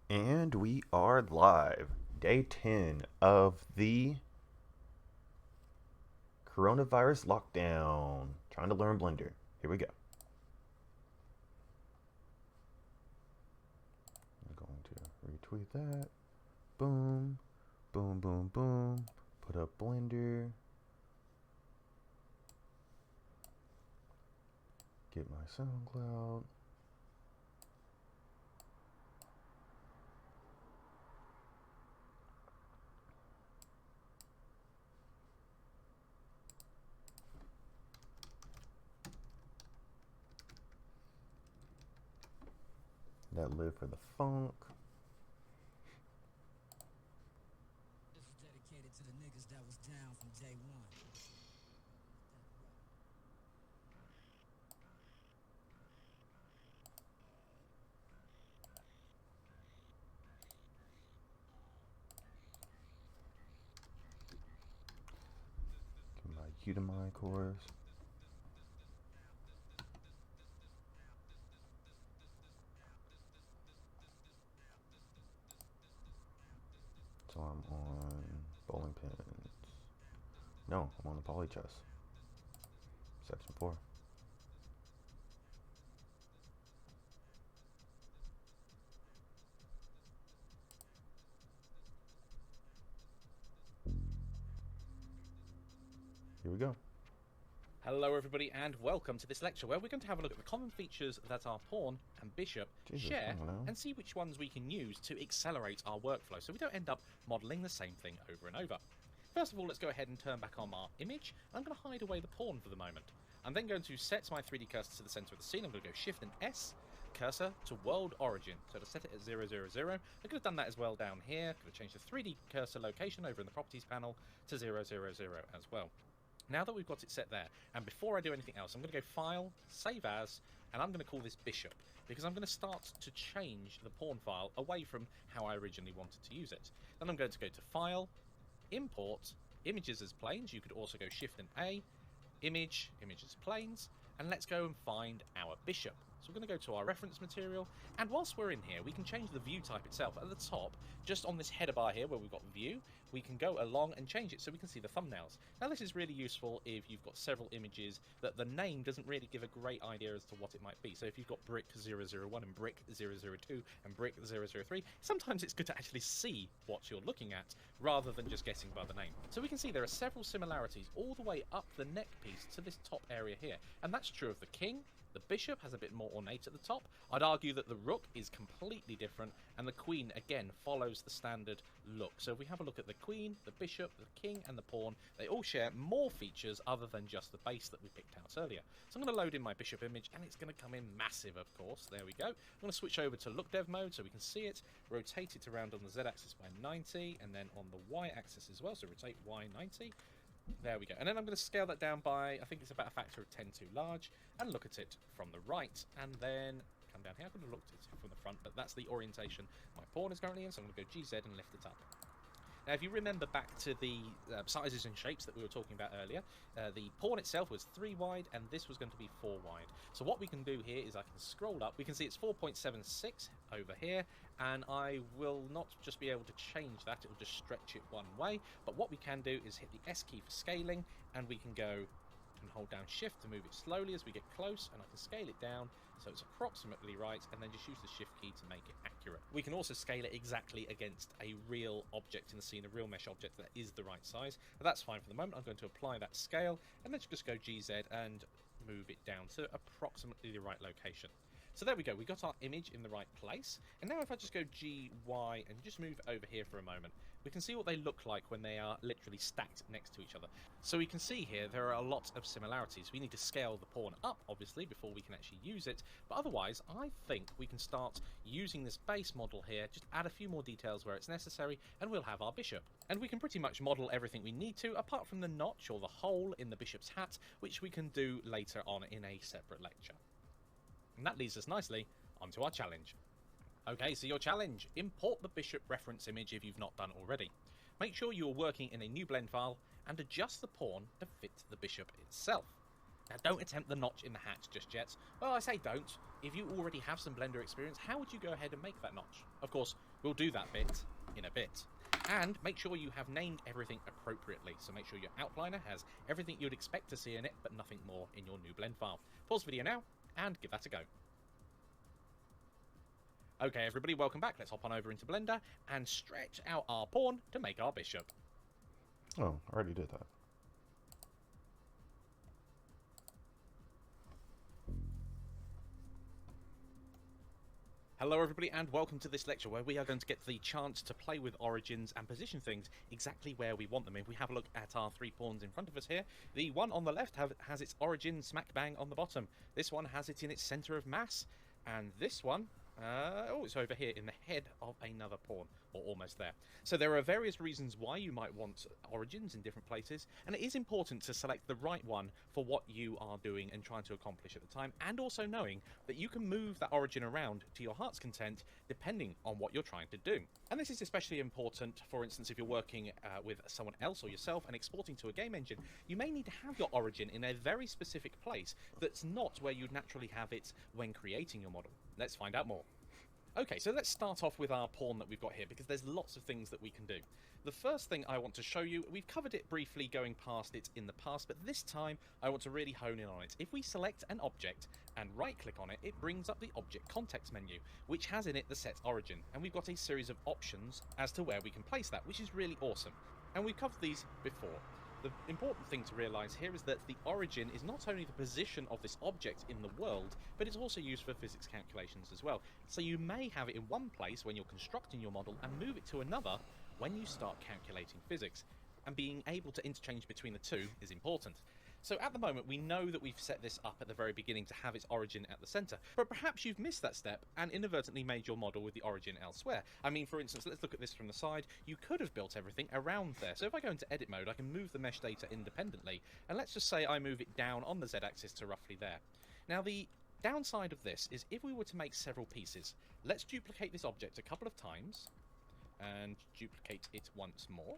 And we are live. Day 10 of the coronavirus lockdown. Trying to learn Blender. Here we go. I'm going to retweet that. Boom. Boom, boom, boom. Put up Blender. Get my SoundCloud. That live for the funk. This is dedicated to the niggas that was down from day one. Get my Udemy course. So I'm on bowling pins. No, I'm on the poly chess. Section 4. Here we go. Hello everybody and welcome to this lecture where we're going to have a look at the common features that our pawn and bishop Jesus, share I don't know. and see which ones we can use to accelerate our workflow so we don't end up modelling the same thing over and over. First of all, let's go ahead and turn back on our image. I'm going to hide away the pawn for the moment. I'm then going to set my 3D cursor to the center of the scene. I'm going to go Shift and S, cursor to world origin. So to set it at 000, I could have done that as well down here. Could have changed the 3D cursor location over in the properties panel to 000 as well. Now that we've got it set there, and before I do anything else, I'm going to go File, Save As, and I'm going to call this Bishop, because I'm going to start to change the pawn file away from how I originally wanted to use it. Then I'm going to go to File, Import, Images as Planes. You could also go Shift and A, Image, Image as Planes, and let's go and find our Bishop. So we're going to go to our reference material, and whilst we're in here, we can change the view type itself. At the top, just on this header bar here where we've got view, we can go along and change it so we can see the thumbnails. Now this is really useful if you've got several images that the name doesn't really give a great idea as to what it might be. So if you've got brick 001 and brick 002 and brick 003, sometimes it's good to actually see what you're looking at rather than just guessing by the name. So we can see there are several similarities all the way up the neck piece to this top area here, and that's true of the king. The bishop has a bit more ornate at the top. I'd argue that the rook is completely different, and the queen, again, follows the standard look. So if we have a look at the queen, the bishop, the king, and the pawn, they all share more features other than just the base that we picked out earlier. So I'm going to load in my bishop image, and it's going to come in massive, of course. There we go. I'm going to switch over to look dev mode so we can see it, rotate it around on the z-axis by 90, and then on the y-axis as well, so rotate y 90. There we go. And then I'm going to scale that down by, I think it's about a factor of 10 too large, and look at it from the right, and then come down here. I could have looked at it from the front, but that's the orientation my pawn is currently in, so I'm going to go GZ and lift it up. Now, if you remember back to the sizes and shapes that we were talking about earlier, the pawn itself was 3 wide, and this was going to be 4 wide. So what we can do here is I can scroll up. We can see it's 4.76 over here, and I will not just be able to change that. It will just stretch it one way. But what we can do is hit the S key for scaling, and we can go and hold down shift to move it slowly as we get close, and I can scale it down so it's approximately right, and then just use the shift key to make it accurate. We can also scale it exactly against a real object in the scene, a real mesh object that is the right size, but that's fine for the moment. I'm going to apply that scale, and then just go GZ and move it down to approximately the right location. So there we go, we got our image in the right place, and now if I just go GY and just move over here for a moment, we can see what they look like when they are literally stacked next to each other. So we can see here there are a lot of similarities. We need to scale the pawn up, obviously, before we can actually use it, but otherwise I think we can start using this base model here, just add a few more details where it's necessary, and we'll have our bishop. And we can pretty much model everything we need to, apart from the notch or the hole in the bishop's hat, which we can do later on in a separate lecture. And that leads us nicely onto our challenge. Okay, so your challenge: import the bishop reference image if you've not done already. Make sure you're working in a new blend file and adjust the pawn to fit the bishop itself. Now, don't attempt the notch in the hat just yet. Well, I say don't. If you already have some Blender experience, how would you go ahead and make that notch? Of course, we'll do that bit in a bit. And make sure you have named everything appropriately. So make sure your outliner has everything you'd expect to see in it, but nothing more in your new blend file. Pause the video now and give that a go. Okay, everybody, welcome back. Let's hop on over into Blender and stretch out our pawn to make our bishop. Oh, I already did that. Hello everybody and welcome to this lecture where we are going to get the chance to play with origins and position things exactly where we want them. If we have a look at our 3 pawns in front of us here, the one on the left has its origin smack bang on the bottom. This one has it in its center of mass, and this one, it's over here in the head of another pawn, or almost there. So there are various reasons why you might want origins in different places, and it is important to select the right one for what you are doing and trying to accomplish at the time, and also knowing that you can move that origin around to your heart's content depending on what you're trying to do. And this is especially important, for instance, if you're working with someone else or yourself and exporting to a game engine, you may need to have your origin in a very specific place that's not where you'd naturally have it when creating your model. Let's find out more. Okay, so let's start off with our pawn that we've got here, because there's lots of things that we can do. The first thing I want to show you, we've covered it briefly going past it in the past, but this time I want to really hone in on it. If we select an object and right-click on it, it brings up the Object Context menu, which has in it the set origin, and we've got a series of options as to where we can place that, which is really awesome. And we've covered these before. The important thing to realise here is that the origin is not only the position of this object in the world, but it's also used for physics calculations as well. So you may have it in one place when you're constructing your model and move it to another when you start calculating physics. And being able to interchange between the two is important. So at the moment, we know that we've set this up at the very beginning to have its origin at the center, but perhaps you've missed that step and inadvertently made your model with the origin elsewhere. I mean, for instance, let's look at this from the side. You could have built everything around there. So if I go into edit mode, I can move the mesh data independently, and let's just say I move it down on the Z-axis to roughly there. Now, the downside of this is if we were to make several pieces, let's duplicate this object a couple of times and duplicate it once more.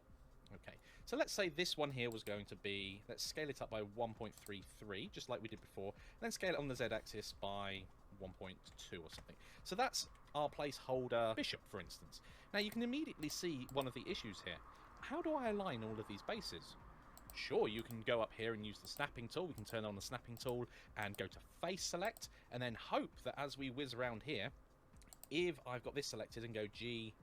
Okay, so let's say this one here was going to be, let's scale it up by 1.33, just like we did before, and then scale it on the Z-axis by 1.2 or something. So that's our placeholder bishop, for instance. Now you can immediately see one of the issues here. How do I align all of these bases? Sure, you can go up here and use the snapping tool. We can turn on the snapping tool and go to face select, and then hope that as we whiz around here, if I've got this selected and go G,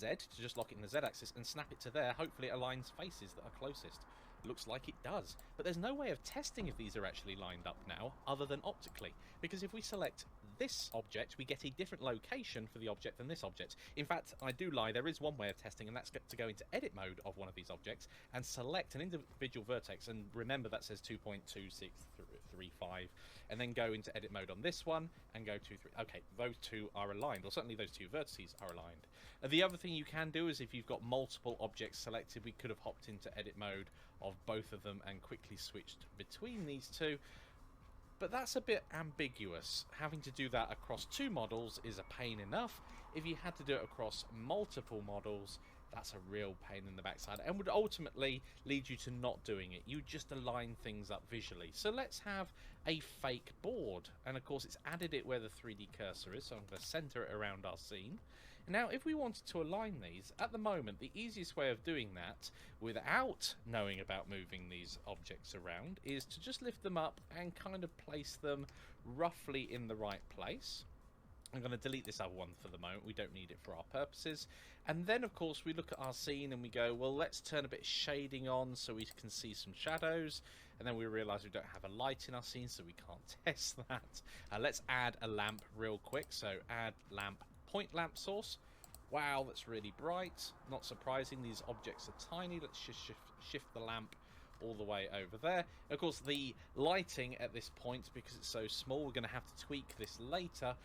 Z to just lock it in the Z-axis and snap it to there, hopefully it aligns faces that are closest. Looks like it does, but there's no way of testing if these are actually lined up now other than optically, because if we select this object we get a different location for the object than this object. In fact, I do lie, there is one way of testing, and that's to go into edit mode of one of these objects and select an individual vertex, and remember that says 2.2635, and then go into edit mode on this one and go 2.3. Okay, those two are aligned, or certainly those two vertices are aligned. The other thing you can do is if you've got multiple objects selected, we could have hopped into edit mode of both of them and quickly switched between these two, but that's a bit ambiguous. Having to do that across two models is a pain enough. If you had to do it across multiple models, that's a real pain in the backside and would ultimately lead you to not doing it. You just align things up visually. So let's have a fake board, and of course it's added it where the 3D cursor is, so I'm going to center it around our scene. Now, if we wanted to align these, at the moment, the easiest way of doing that, without knowing about moving these objects around, is to just lift them up and kind of place them roughly in the right place. I'm going to delete this other one for the moment, we don't need it for our purposes. And then, of course, we look at our scene and we go, well, let's turn a bit of shading on so we can see some shadows. And then we realise we don't have a light in our scene, so we can't test that. Let's add a lamp real quick, so add lamp. Point lamp source. Wow, that's really bright. Not surprising, these objects are tiny. Let's just shift the lamp all the way over there. Of course, the lighting at this point, because it's so small, we're going to have to tweak this later.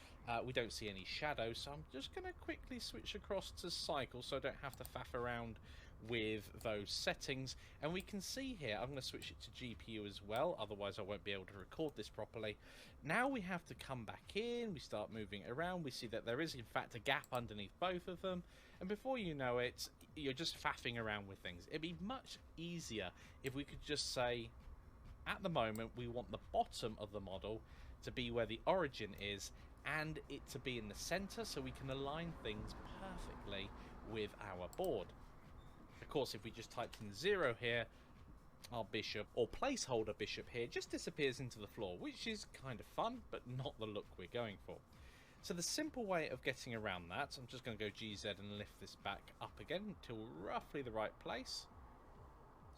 We don't see any shadows, so I'm just going to quickly switch across to cycle so I don't have to faff around with those settings. And we can see here, I'm going to switch it to GPU as well, otherwise I won't be able to record this properly. Now we have to come back in, we start moving around, we see that there is in fact a gap underneath both of them, and before you know it, you're just faffing around with things. It'd be much easier if we could just say at the moment we want the bottom of the model to be where the origin is, and it to be in the center so we can align things perfectly with our board. Of course, if we just typed in 0 here, our bishop, or placeholder bishop here, just disappears into the floor, which is kind of fun, but not the look we're going for. So the simple way of getting around that, I'm just going to go GZ and lift this back up again until roughly the right place.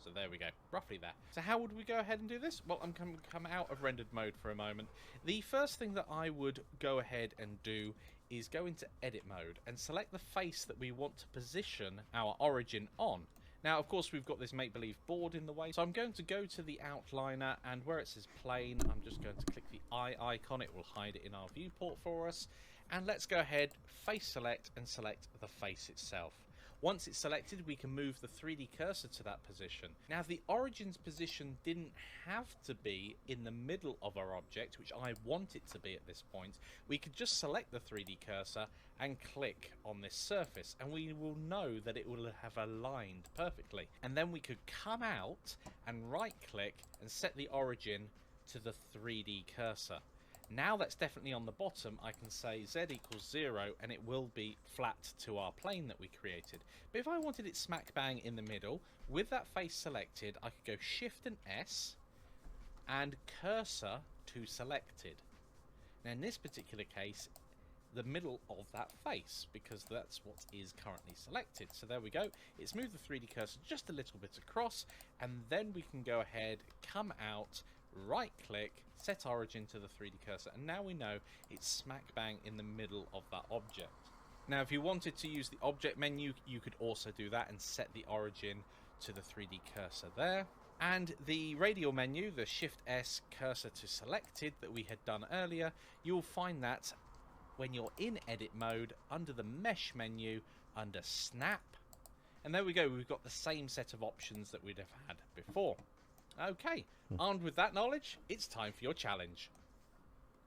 So there we go, roughly there. So how would we go ahead and do this? Well, I'm going to come out of rendered mode for a moment. The first thing that I would go ahead and do is go into edit mode and select the face that we want to position our origin on. Now, of course, we've got this make-believe board in the way, so I'm going to go to the outliner, and where it says plane, I'm just going to click the eye icon. It will hide it in our viewport for us. And let's go ahead, face select, and select the face itself. Once it's selected, we can move the 3D cursor to that position. Now, the origin's position didn't have to be in the middle of our object, which I want it to be at this point. We could just select the 3D cursor and click on this surface, and we will know that it will have aligned perfectly. And then we could come out and right-click and set the origin to the 3D cursor. Now that's definitely on the bottom, I can say Z equals 0 and it will be flat to our plane that we created. But if I wanted it smack bang in the middle, with that face selected, I could go Shift and S and cursor to selected. Now in this particular case, the middle of that face, because that's what is currently selected. So there we go. It's moved the 3D cursor just a little bit across, and then we can go ahead, come out, right click, set origin to the 3D cursor, and now we know it's smack bang in the middle of that object. Now if you wanted to use the object menu, you could also do that and set the origin to the 3D cursor there. And the radial menu, the Shift S cursor to selected that we had done earlier, you'll find that when you're in edit mode under the mesh menu under snap, and there we go, we've got the same set of options that we'd have had before. Okay, armed with that knowledge, it's time for your challenge.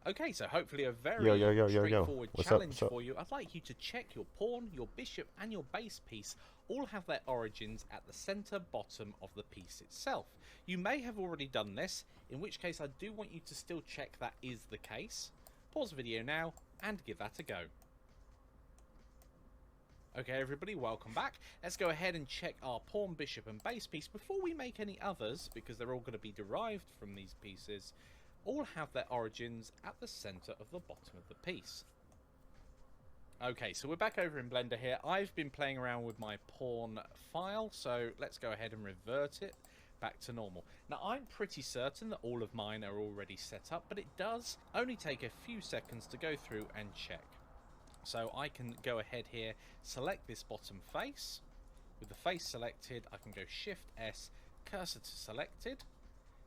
Okay, so hopefully a very straightforward challenge for you. I'd like you to check your pawn, your bishop, and your base piece all have their origins at the center bottom of the piece itself. You may have already done this, in which case I do want you to still check that is the case. Pause the video now and give that a go. Okay everybody, welcome back. Let's go ahead and check our pawn, bishop and base piece before we make any others, because they're all going to be derived from these pieces. All have their origins at the center of the bottom of the piece. Okay, so we're back over in Blender here. I've been playing around with my pawn file, so let's go ahead and revert it back to normal. Now I'm pretty certain that all of mine are already set up, but it does only take a few seconds to go through and check. So I can go ahead here, select this bottom face. With the face selected, I can go Shift S, cursor to selected,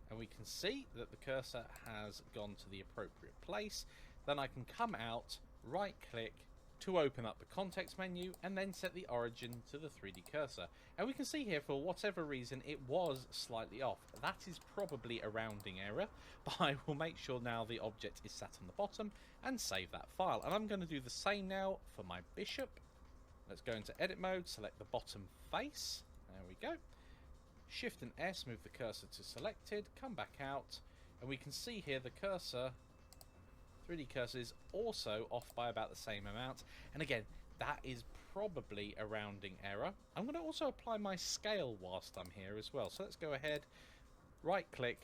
and we can see that the cursor has gone to the appropriate place. Then I can come out, right click to open up the context menu, and then set the origin to the 3D cursor. And we can see here, for whatever reason, it was slightly off. That is probably a rounding error, but I will make sure now the object is sat on the bottom and save that file. And I'm going to do the same now for my bishop. Let's go into edit mode, select the bottom face. There we go. Shift and S, move the cursor to selected, come back out, and we can see here the cursor, 3D cursor, is also off by about the same amount. And again, that is probably a rounding error. I'm going to also apply my scale whilst I'm here as well. So let's go ahead, right click,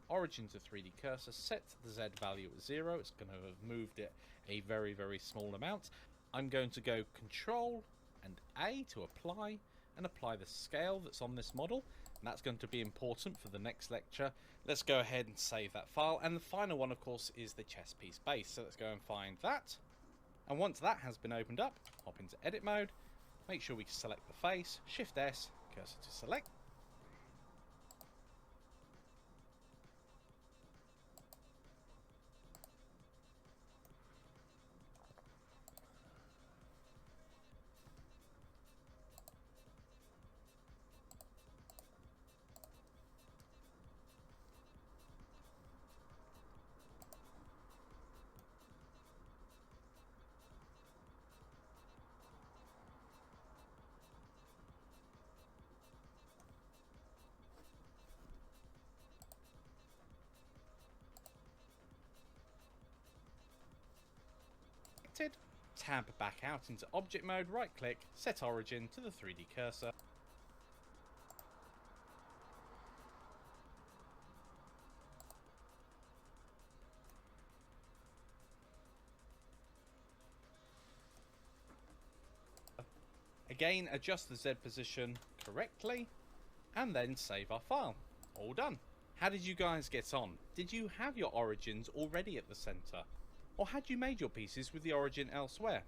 origin to 3D cursor, set the Z value at 0. It's going to have moved it a very, very small amount. I'm going to go Control and A to apply, and apply the scale that's on this model. And that's going to be important for the next lecture. Let's go ahead and save that file. And the final one, of course, is the chess piece base. So let's go and find that. And once that has been opened up, hop into edit mode. Make sure we select the face, Shift S, cursor to select. selected, tab back out into object mode, right click, set origin to the 3D cursor. Again, adjust the Z position correctly, and then save our file. All done. How did you guys get on? Did you have your origins already at the center? Or had you made your pieces with the origin elsewhere?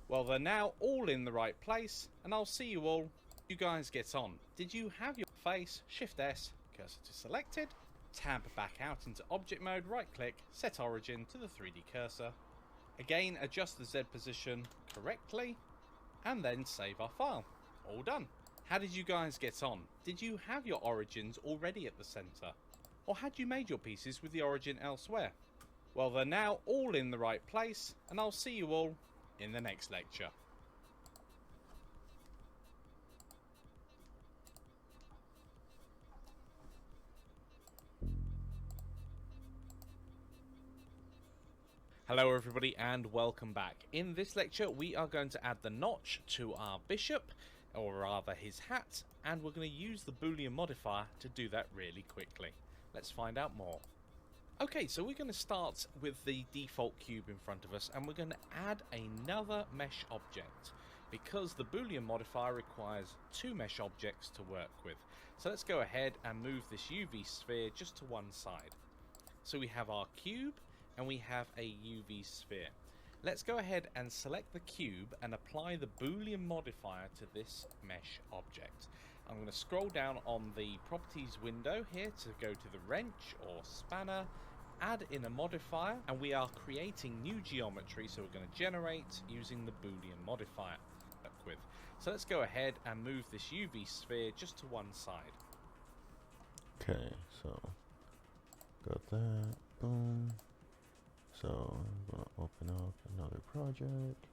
Well, they're now all in the right place, and I'll see you all. You guys get on. Did you have your face, Shift S, cursor to selected, tab back out into object mode, right click, set origin to the 3D cursor. Again, adjust the Z position correctly, and then save our file. All done. How did you guys get on? Did you have your origins already at the center? Or had you made your pieces with the origin elsewhere? Well, they're now all in the right place, and I'll see you all in the next lecture. Hello everybody and welcome back. In this lecture we are going to add the notch to our bishop, or rather his hat, and we're going to use the Boolean modifier to do that really quickly. Let's find out more. Okay, so we're going to start with the default cube in front of us, and we're going to add another mesh object because the Boolean modifier requires two mesh objects to work with. So let's go ahead and move this UV sphere just to one side. So we have our cube and we have a UV sphere. Let's go ahead and select the cube and apply the Boolean modifier to this mesh object. I'm going to scroll down on the properties window here to go to the wrench or spanner, add in a modifier, and we are creating new geometry, so we're going to generate using the Boolean modifier. So let's go ahead and move this UV sphere just to one side. Okay, so got that. Boom. So I'm going to open up another project.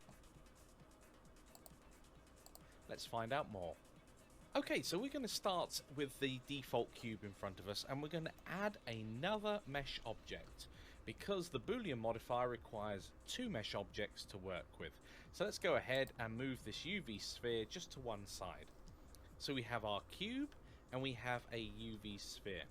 Let's find out more. Okay, so we're going to start with the default cube in front of us, and we're going to add another mesh object because the Boolean modifier requires two mesh objects to work with. So let's go ahead and move this UV sphere just to one side. So we have our cube and we have a UV sphere.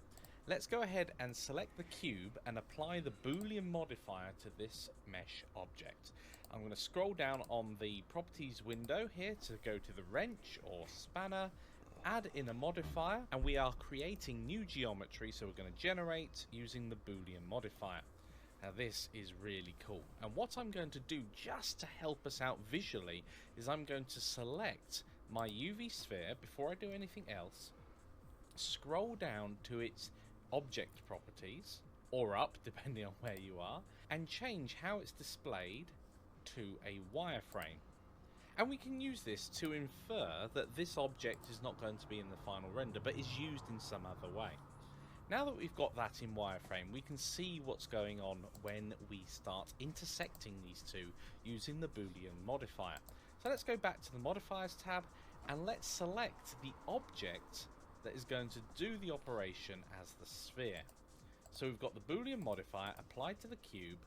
Let's go ahead and select the cube and apply the Boolean modifier to this mesh object. I'm going to scroll down on the properties window here to go to the wrench or spanner, add in a modifier, and we are creating new geometry, so we're going to generate using the Boolean modifier. Now this is really cool, and what I'm going to do just to help us out visually is I'm going to select my UV sphere before I do anything else, scroll down to its object properties, or up depending on where you are, and change how it's displayed to a wireframe. And we can use this to infer that this object is not going to be in the final render but is used in some other way. Now that we've got that in wireframe, we can see what's going on when we start intersecting these two using the Boolean modifier. So let's go back to the modifiers tab and let's select the object that is going to do the operation as the sphere. So we've got the Boolean modifier applied to the cube,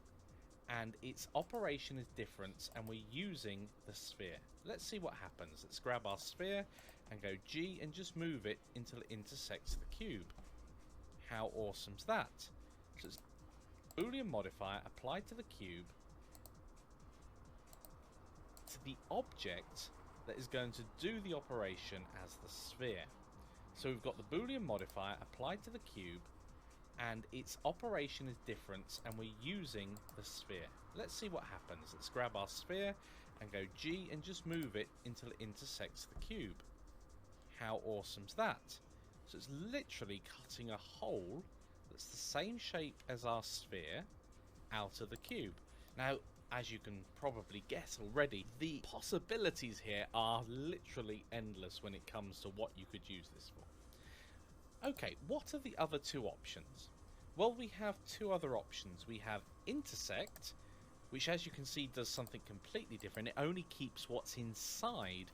and its operation is different, and we're using the sphere. Let's see what happens. Let's grab our sphere and go G and just move it until it intersects the cube. How awesome's that? So it's Boolean modifier applied to the cube to the object that is going to do the operation as the sphere. So we've got the Boolean modifier applied to the cube, and its operation is different, and we're using the sphere. Let's see what happens. Let's grab our sphere and go G and just move it until it intersects the cube. How awesome's that? So it's literally cutting a hole that's the same shape as our sphere out of the cube. Now, as you can probably guess already, the possibilities here are literally endless when it comes to what you could use this for. Okay, what are the other two options? Well, we have two other options. We have intersect, which as you can see does something completely different. It only keeps what's inside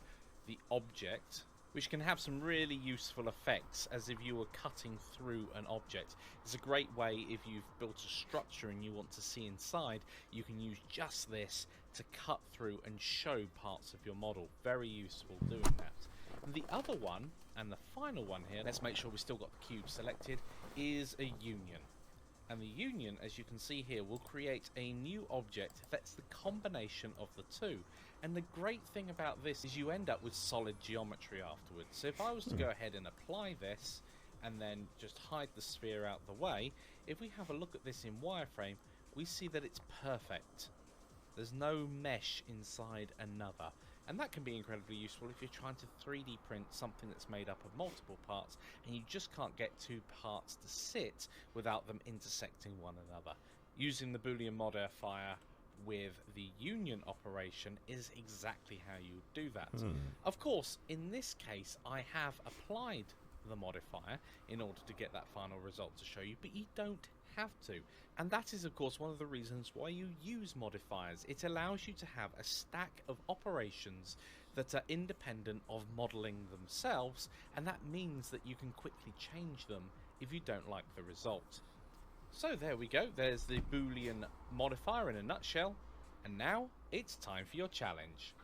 the object, which can have some really useful effects as if you were cutting through an object. It's a great way if you've built a structure and you want to see inside, you can use just this to cut through and show parts of your model. Very useful doing that. And the other one, and the final one here, let's make sure we still got the cube selected, is a union. And the union, as you can see here, will create a new object that's the combination of the two. And the great thing about this is you end up with solid geometry afterwards. So if I was to go ahead and apply this and then just hide the sphere out the way, if we have a look at this in wireframe, we see that it's perfect. There's no mesh inside another. And that can be incredibly useful if you're trying to 3D print something that's made up of multiple parts and you just can't get two parts to sit without them intersecting one another. Using the Boolean modifier with the union operation is exactly how you do that. Of course, in this case, I have applied the modifier in order to get that final result to show you, but you don't have to. And that is, of course, one of the reasons why you use modifiers. It allows you to have a stack of operations that are independent of modeling themselves, and that means that you can quickly change them if you don't like the result. So there we go, there's the Boolean modifier in a nutshell, and now it's time for your challenge.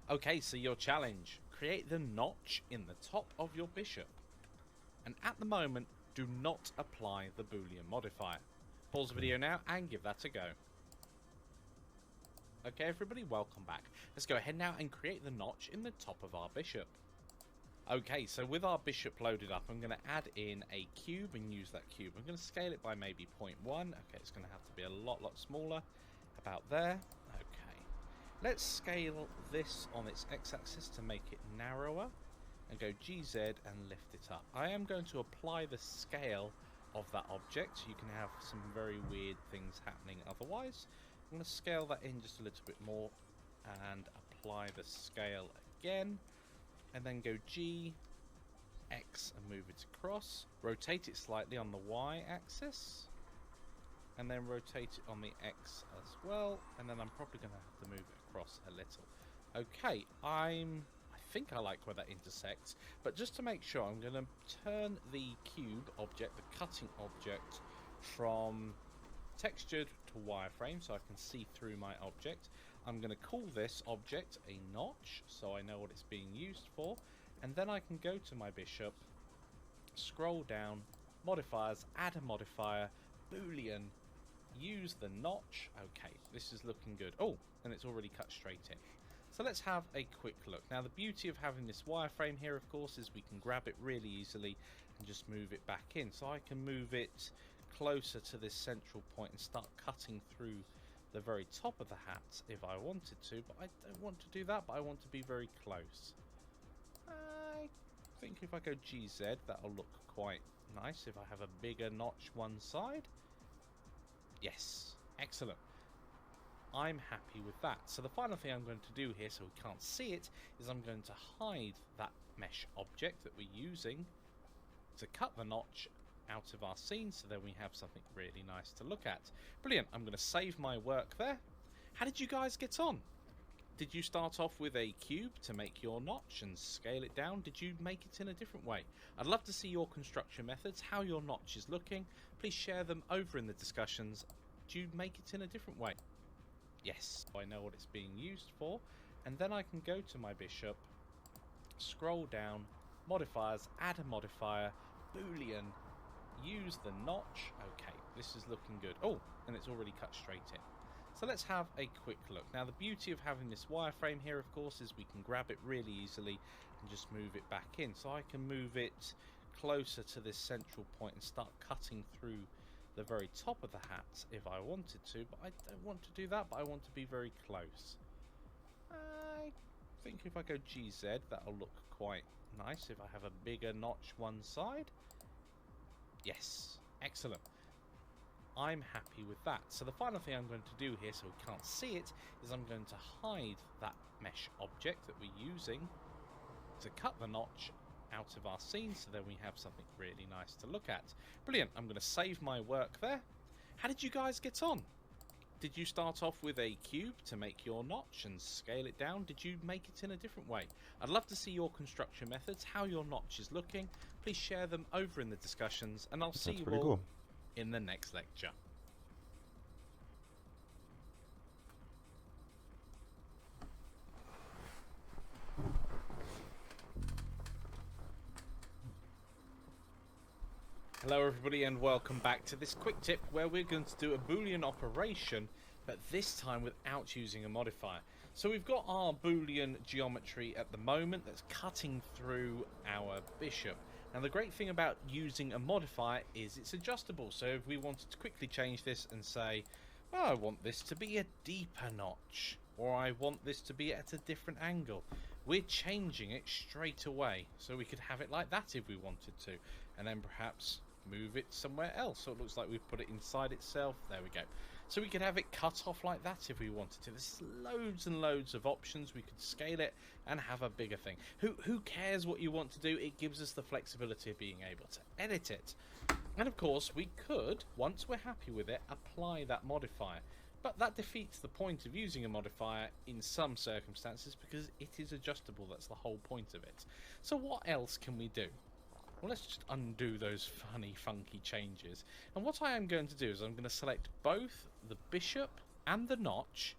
Okay, so your challenge: create the notch in the top of your bishop. And at the moment, do not apply the Boolean modifier. Pause the video now and give that a go. Okay everybody, welcome back. Let's go ahead now and create the notch in the top of our bishop. Okay, so with our bishop loaded up, I'm going to add in a cube and use that cube. I'm going to scale it by maybe 0.1. Okay, it's going to have to be a lot smaller. About there. Okay. Let's scale this on its x-axis to make it narrower. And go GZ and lift it up. I am going to apply the scale of that object. You can have some very weird things happening otherwise. I'm going to scale that in just a little bit more and apply the scale again. And then go G, X and move it across. Rotate it slightly on the Y axis. And then rotate it on the X as well. And then I'm probably going to have to move it across a little. Okay, I think I like where that intersects, but just to make sure, I'm going to turn the cube object, the cutting object, from textured to wireframe so I can see through my object. I'm going to call this object a notch so I know what it's being used for, and then I can go to my bishop, scroll down, modifiers, add a modifier, Boolean, use the notch. Okay, this is looking good. Oh, and it's already cut straight in. So let's have a quick look. Now the beauty of having this wireframe here, of course, is we can grab it really easily and just move it back in. So I can move it closer to this central point and start cutting through the very top of the hat if I wanted to, but I don't want to do that, but I want to be very close. I think if I go GZ, that'll look quite nice if I have a bigger notch one side. Yes, excellent. I'm happy with that. So the final thing I'm going to do here, so we can't see it, is I'm going to hide that mesh object that we're using to cut the notch out of our scene, so then we have something really nice to look at. Brilliant. I'm going to save my work there. How did you guys get on? Did you start off with a cube to make your notch and scale it down? Did you make it in a different way? I'd love to see your construction methods, how your notch is looking. Please share them over in the discussions. Do you make it in a different way? Yes, I know what it's being used for, and then I can go to my bishop, scroll down, modifiers, add a modifier, Boolean, use the notch. Okay, this is looking good. Oh, and it's already cut straight in. So let's have a quick look. Now the beauty of having this wireframe here, of course, is we can grab it really easily and just move it back in. So I can move it closer to this central point and start cutting through the very top of the hat if I wanted to, but I don't want to do that, but I want to be very close. I think if I go GZ, that'll look quite nice if I have a bigger notch one side. Yes, excellent. I'm happy with that. So the final thing I'm going to do here, so we can't see it, is I'm going to hide that mesh object that we're using to cut the notch out of our scene, so then we have something really nice to look at. Brilliant. I'm going to save my work there. How did you guys get on? Did you start off with a cube to make your notch and scale it down? Did you make it in a different way? I'd love to see your construction methods, how your notch is looking. Please share them over in the discussions, and I'll see you all in the next lecture. Hello everybody and welcome back to this quick tip where we're going to do a Boolean operation, but this time without using a modifier. So we've got our Boolean geometry at the moment that's cutting through our bishop. Now the great thing about using a modifier is it's adjustable. So if we wanted to quickly change this and say, well, I want this to be a deeper notch, or I want this to be at a different angle, we're changing it straight away. So we could have it like that if we wanted to, and then perhaps move it somewhere else so it looks like we've put it inside itself. There we go. So we could have it cut off like that if we wanted to. There's loads and loads of options. We could scale it and have a bigger thing. Who cares what you want to do? It gives us the flexibility of being able to edit it. And of course we could, once we're happy with it, apply that modifier. But that defeats the point of using a modifier in some circumstances because it is adjustable. That's the whole point of it. So what else can we do? Well, let's just undo those funny, funky changes. And what I am going to do is I'm going to select both the bishop and the notch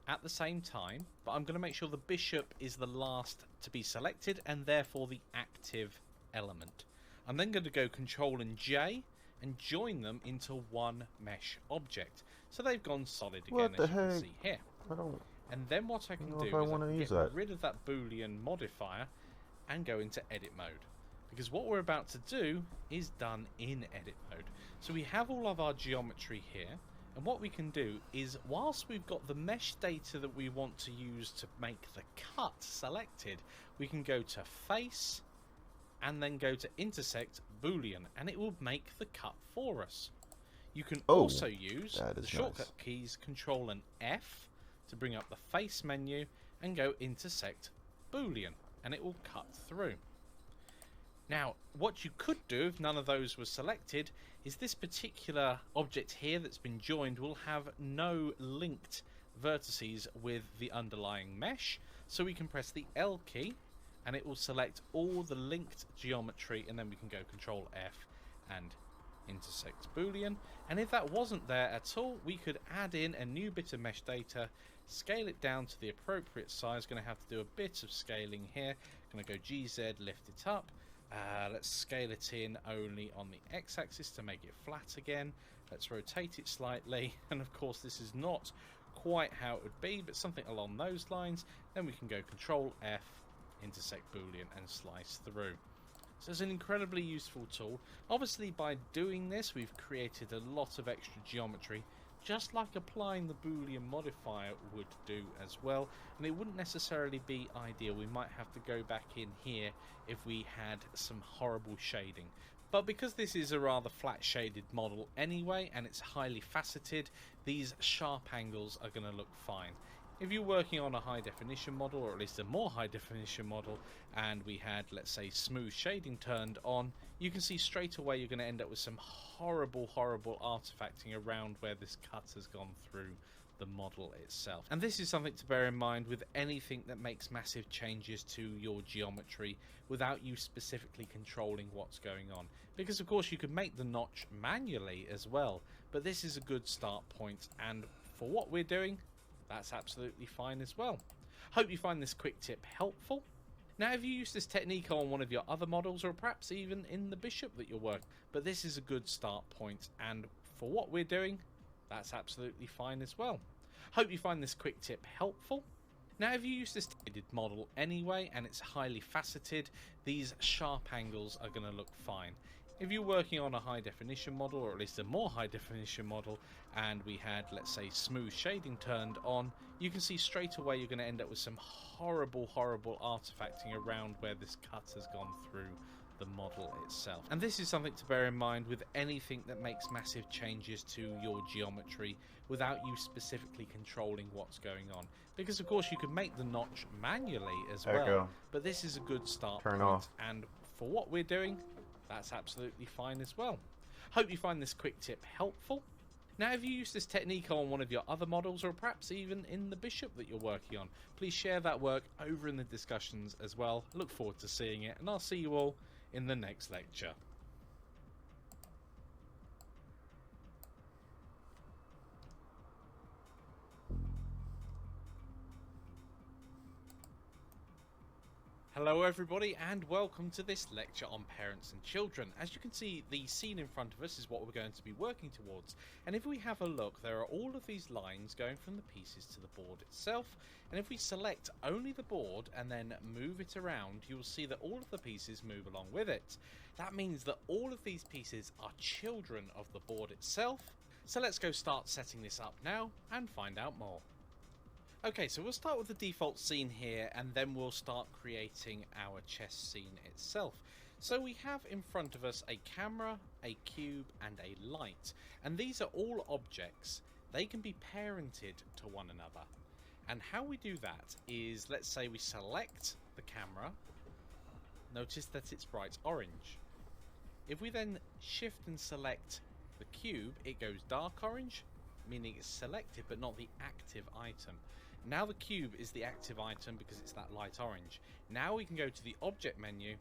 at the same time, but I'm going to make sure the bishop is the last to be selected and therefore the active element. I'm then going to go Control and J and join them into one mesh object. So they've gone solid again, What the as you can heck? see here. I don't And then what I can know do if I is I wanna can use get that. rid of that Boolean modifier and go into edit mode. Because what we're about to do is done in edit mode. So we have all of our geometry here, and what we can do is, whilst we've got the mesh data that we want to use to make the cut selected, we can go to face and then go to intersect Boolean, and it will make the cut for us. You can also use that the is shortcut nice. keys Control and F to bring up the face menu and go intersect Boolean, and it will cut through. Now, what you could do if none of those were selected is this particular object here that's been joined will have no linked vertices with the underlying mesh. So we can press the L key and it will select all the linked geometry, and then we can go Control F and intersect Boolean. And if that wasn't there at all, we could add in a new bit of mesh data, scale it down to the appropriate size. Going to have to do a bit of scaling here. Going to go GZ, lift it up. Let's scale it in only on the x-axis to make it flat again. Let's rotate it slightly, and of course this is not quite how it would be, but something along those lines. Then we can go Control F, intersect Boolean, and slice through. So it's an incredibly useful tool. Obviously by doing this we've created a lot of extra geometry, just like applying the Boolean modifier would do as well, and it wouldn't necessarily be ideal. We might have to go back in here if we had some horrible shading. But because this is a rather flat shaded model anyway, and it's highly faceted, these sharp angles are going to look fine. If you're working on a high definition model, or at least a more high definition model, and we had, let's say, smooth shading turned on, you can see straight away you're going to end up with some horrible artifacting around where this cut has gone through the model itself. And this is something to bear in mind with anything that makes massive changes to your geometry without you specifically controlling what's going on. Because of course you could make the notch manually as well, but this is a good start point, and for what we're doing, that's absolutely fine as well. Hope you find this quick tip helpful. Now if you use this technique on one of your other models, or perhaps even in the bishop that you're working, but this is a good start point, and for what we're doing, that's absolutely fine as well. Hope you find this quick tip helpful. Now if you use this model anyway, and it's highly faceted, these sharp angles are going to look fine. If you're working on a high definition model, or at least a more high definition model, and we had, let's say, smooth shading turned on, you can see straight away you're going to end up with some horrible artifacting around where this cut has gone through the model itself. And this is something to bear in mind with anything that makes massive changes to your geometry without you specifically controlling what's going on. Because of course you could make the notch manually as well, Echo. but this is a good start Turn point, off. and for what we're doing, that's absolutely fine as well. Hope you find this quick tip helpful. Now if you use this technique on one of your other models, or perhaps even in the bishop that you're working on, please share that work over in the discussions as well. Look forward to seeing it, and I'll see you all in the next lecture. Hello everybody and welcome to this lecture on parents and children. As you can see, the scene in front of us is what we're going to be working towards, and if we have a look, there are all of these lines going from the pieces to the board itself, and if we select only the board and then move it around, you will see that all of the pieces move along with it. That means that all of these pieces are children of the board itself. So let's go start setting this up now and find out more. Okay, so we'll start with the default scene here, and then we'll start creating our chess scene itself. So we have in front of us a camera, a cube, and a light. And these are all objects. They can be parented to one another. And how we do that is, let's say we select the camera. Notice that it's bright orange. If we then shift and select the cube, it goes dark orange, meaning it's selected but not the active item. Now the cube is the active item because it's that light orange. Now we can go to the object menu,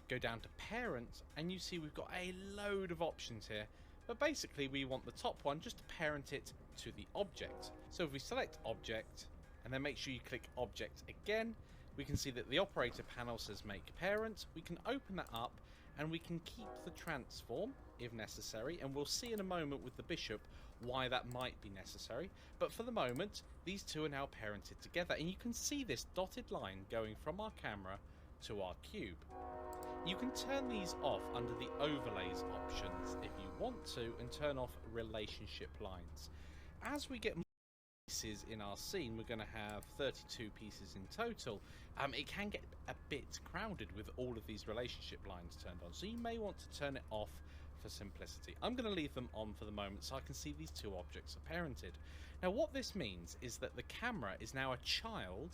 go down to parent, and you see we've got a load of options here. But basically we want the top one just to parent it to the object. So if we select object and then make sure you click object again, we can see that the operator panel says make parent. We can open that up and we can keep the transform if necessary, and we'll see in a moment with the bishop why that might be necessary. But for the moment, these two are now parented together, and you can see this dotted line going from our camera to our cube. You can turn these off under the overlays options if you want to, and turn off relationship lines. As we get more pieces in our scene, we're going to have 32 pieces in total. It can get a bit crowded with all of these relationship lines turned on, so you may want to turn it off for simplicity. I'm going to leave them on for the moment so I can see these two objects are parented. Now what this means is that the camera is now a child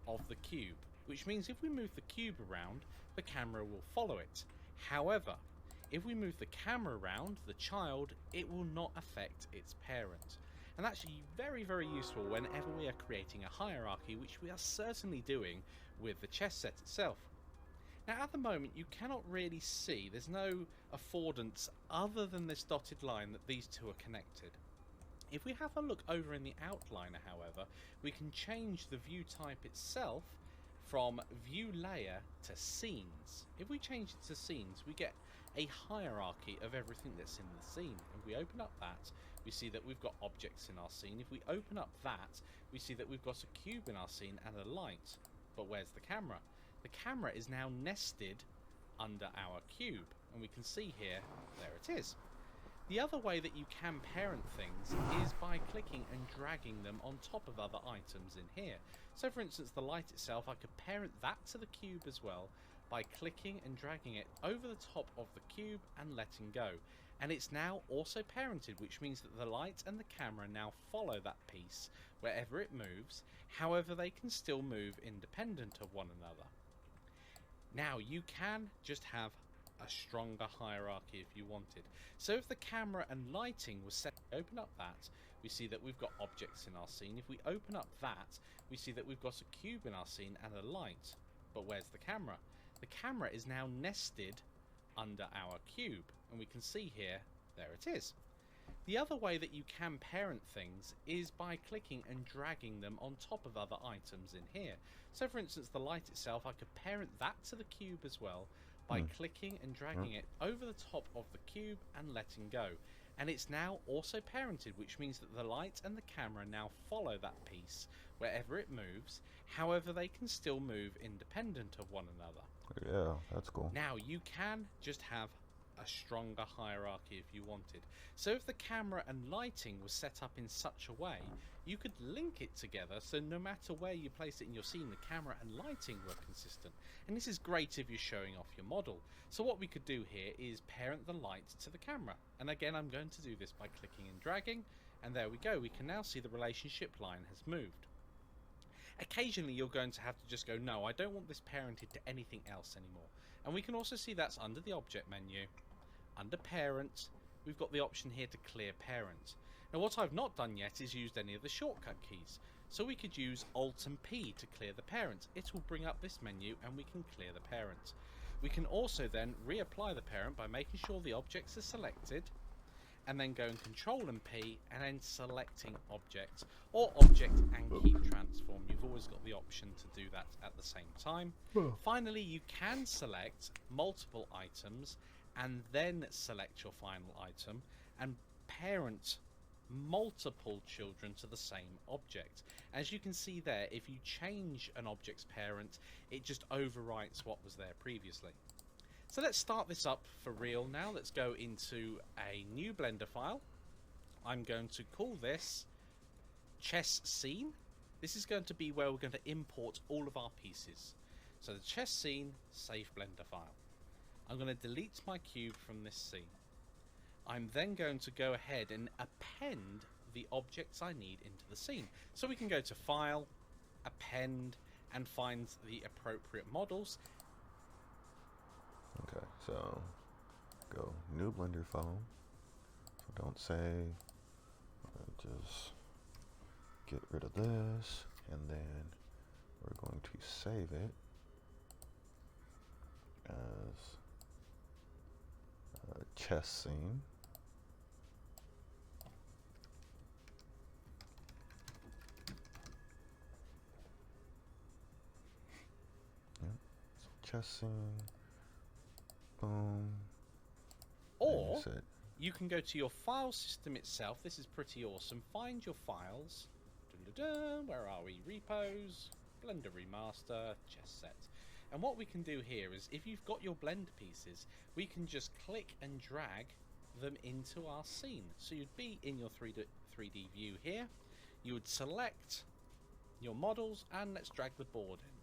of the cube, which means if we move the cube around, the camera will follow it. However, if we move the camera around, the child, it will not affect its parent. And that's very, very useful whenever we are creating a hierarchy, which we are certainly doing with the chess set itself. Now at the moment you cannot really see, there's no affordance other than this dotted line that these two are connected. If we have a look over in the outliner, however, we can change the view type itself from view layer to scenes. If we change it to scenes, we get a hierarchy of everything that's in the scene. If we open up that, we see that we've got objects in our scene. If we open up that, we see that we've got a cube in our scene and a light. But where's the camera? The camera is now nested under our cube, and we can see here, there it is. The other way that you can parent things is by clicking and dragging them on top of other items in here. So for instance, the light itself, I could parent that to the cube as well by clicking and dragging it over the top of the cube and letting go. And it's now also parented, which means that the light and the camera now follow that piece wherever it moves. However, they can still move independent of one another. Now you can just have a stronger hierarchy if you wanted. So if the camera and lighting was set, open up that, we see that we've got objects in our scene. If we open up that, we see that we've got a cube in our scene and a light. But where's the camera? The camera is now nested under our cube, and we can see here, there it is. The other way that you can parent things is by clicking and dragging them on top of other items in here. So for instance, the light itself, I could parent that to the cube as well by clicking and dragging it over the top of the cube and letting go. And it's now also parented, which means that the light and the camera now follow that piece wherever it moves. However, they can still move independent of one another. Yeah, that's cool. Now you can just have a stronger hierarchy if you wanted. So if the camera and lighting was set up in such a way, you could link it together, so no matter where you place it in your scene, the camera and lighting were consistent. And this is great if you're showing off your model. So what we could do here is parent the light to the camera. And again, I'm going to do this by clicking and dragging, and there we go. We can now see the relationship line has moved. Occasionally you're going to have to just go, no, I don't want this parented to anything else anymore. And we can also see that's under the object menu. Under parent, we've got the option here to clear parent. Now what I've not done yet is used any of the shortcut keys. So we could use Alt and P to clear the parent. It will bring up this menu and we can clear the parent. We can also then reapply the parent by making sure the objects are selected. and then going Control and P, and then selecting Object, or Object and Keep Transform. You've always got the option to do that at the same time. Finally, you can select multiple items and then select your final item and parent multiple children to the same object. As you can see there, if you change an object's parent, it just overwrites what was there previously. So let's start this up for real now. Let's go into a new Blender file. I'm going to call this chess scene. This is going to be where we're going to import all of our pieces. So the chess scene, save Blender file. I'm going to delete my cube from this scene. I'm then going to go ahead and append the objects I need into the scene. So we can go to File, Append, and find the appropriate models. Okay, so go new Blender file. So don't save. Just get rid of this, and then we're going to save it as a chess scene. Yep. So chess scene. Boom. Or you can go to your file system itself. This is pretty awesome. Find your files. Where are we? Repos, Blender Remaster, chess set. And what we can do here is, if you've got your blend pieces, we can just click and drag them into our scene. So you'd be in your 3D view here. You would select your models, and let's drag the board in.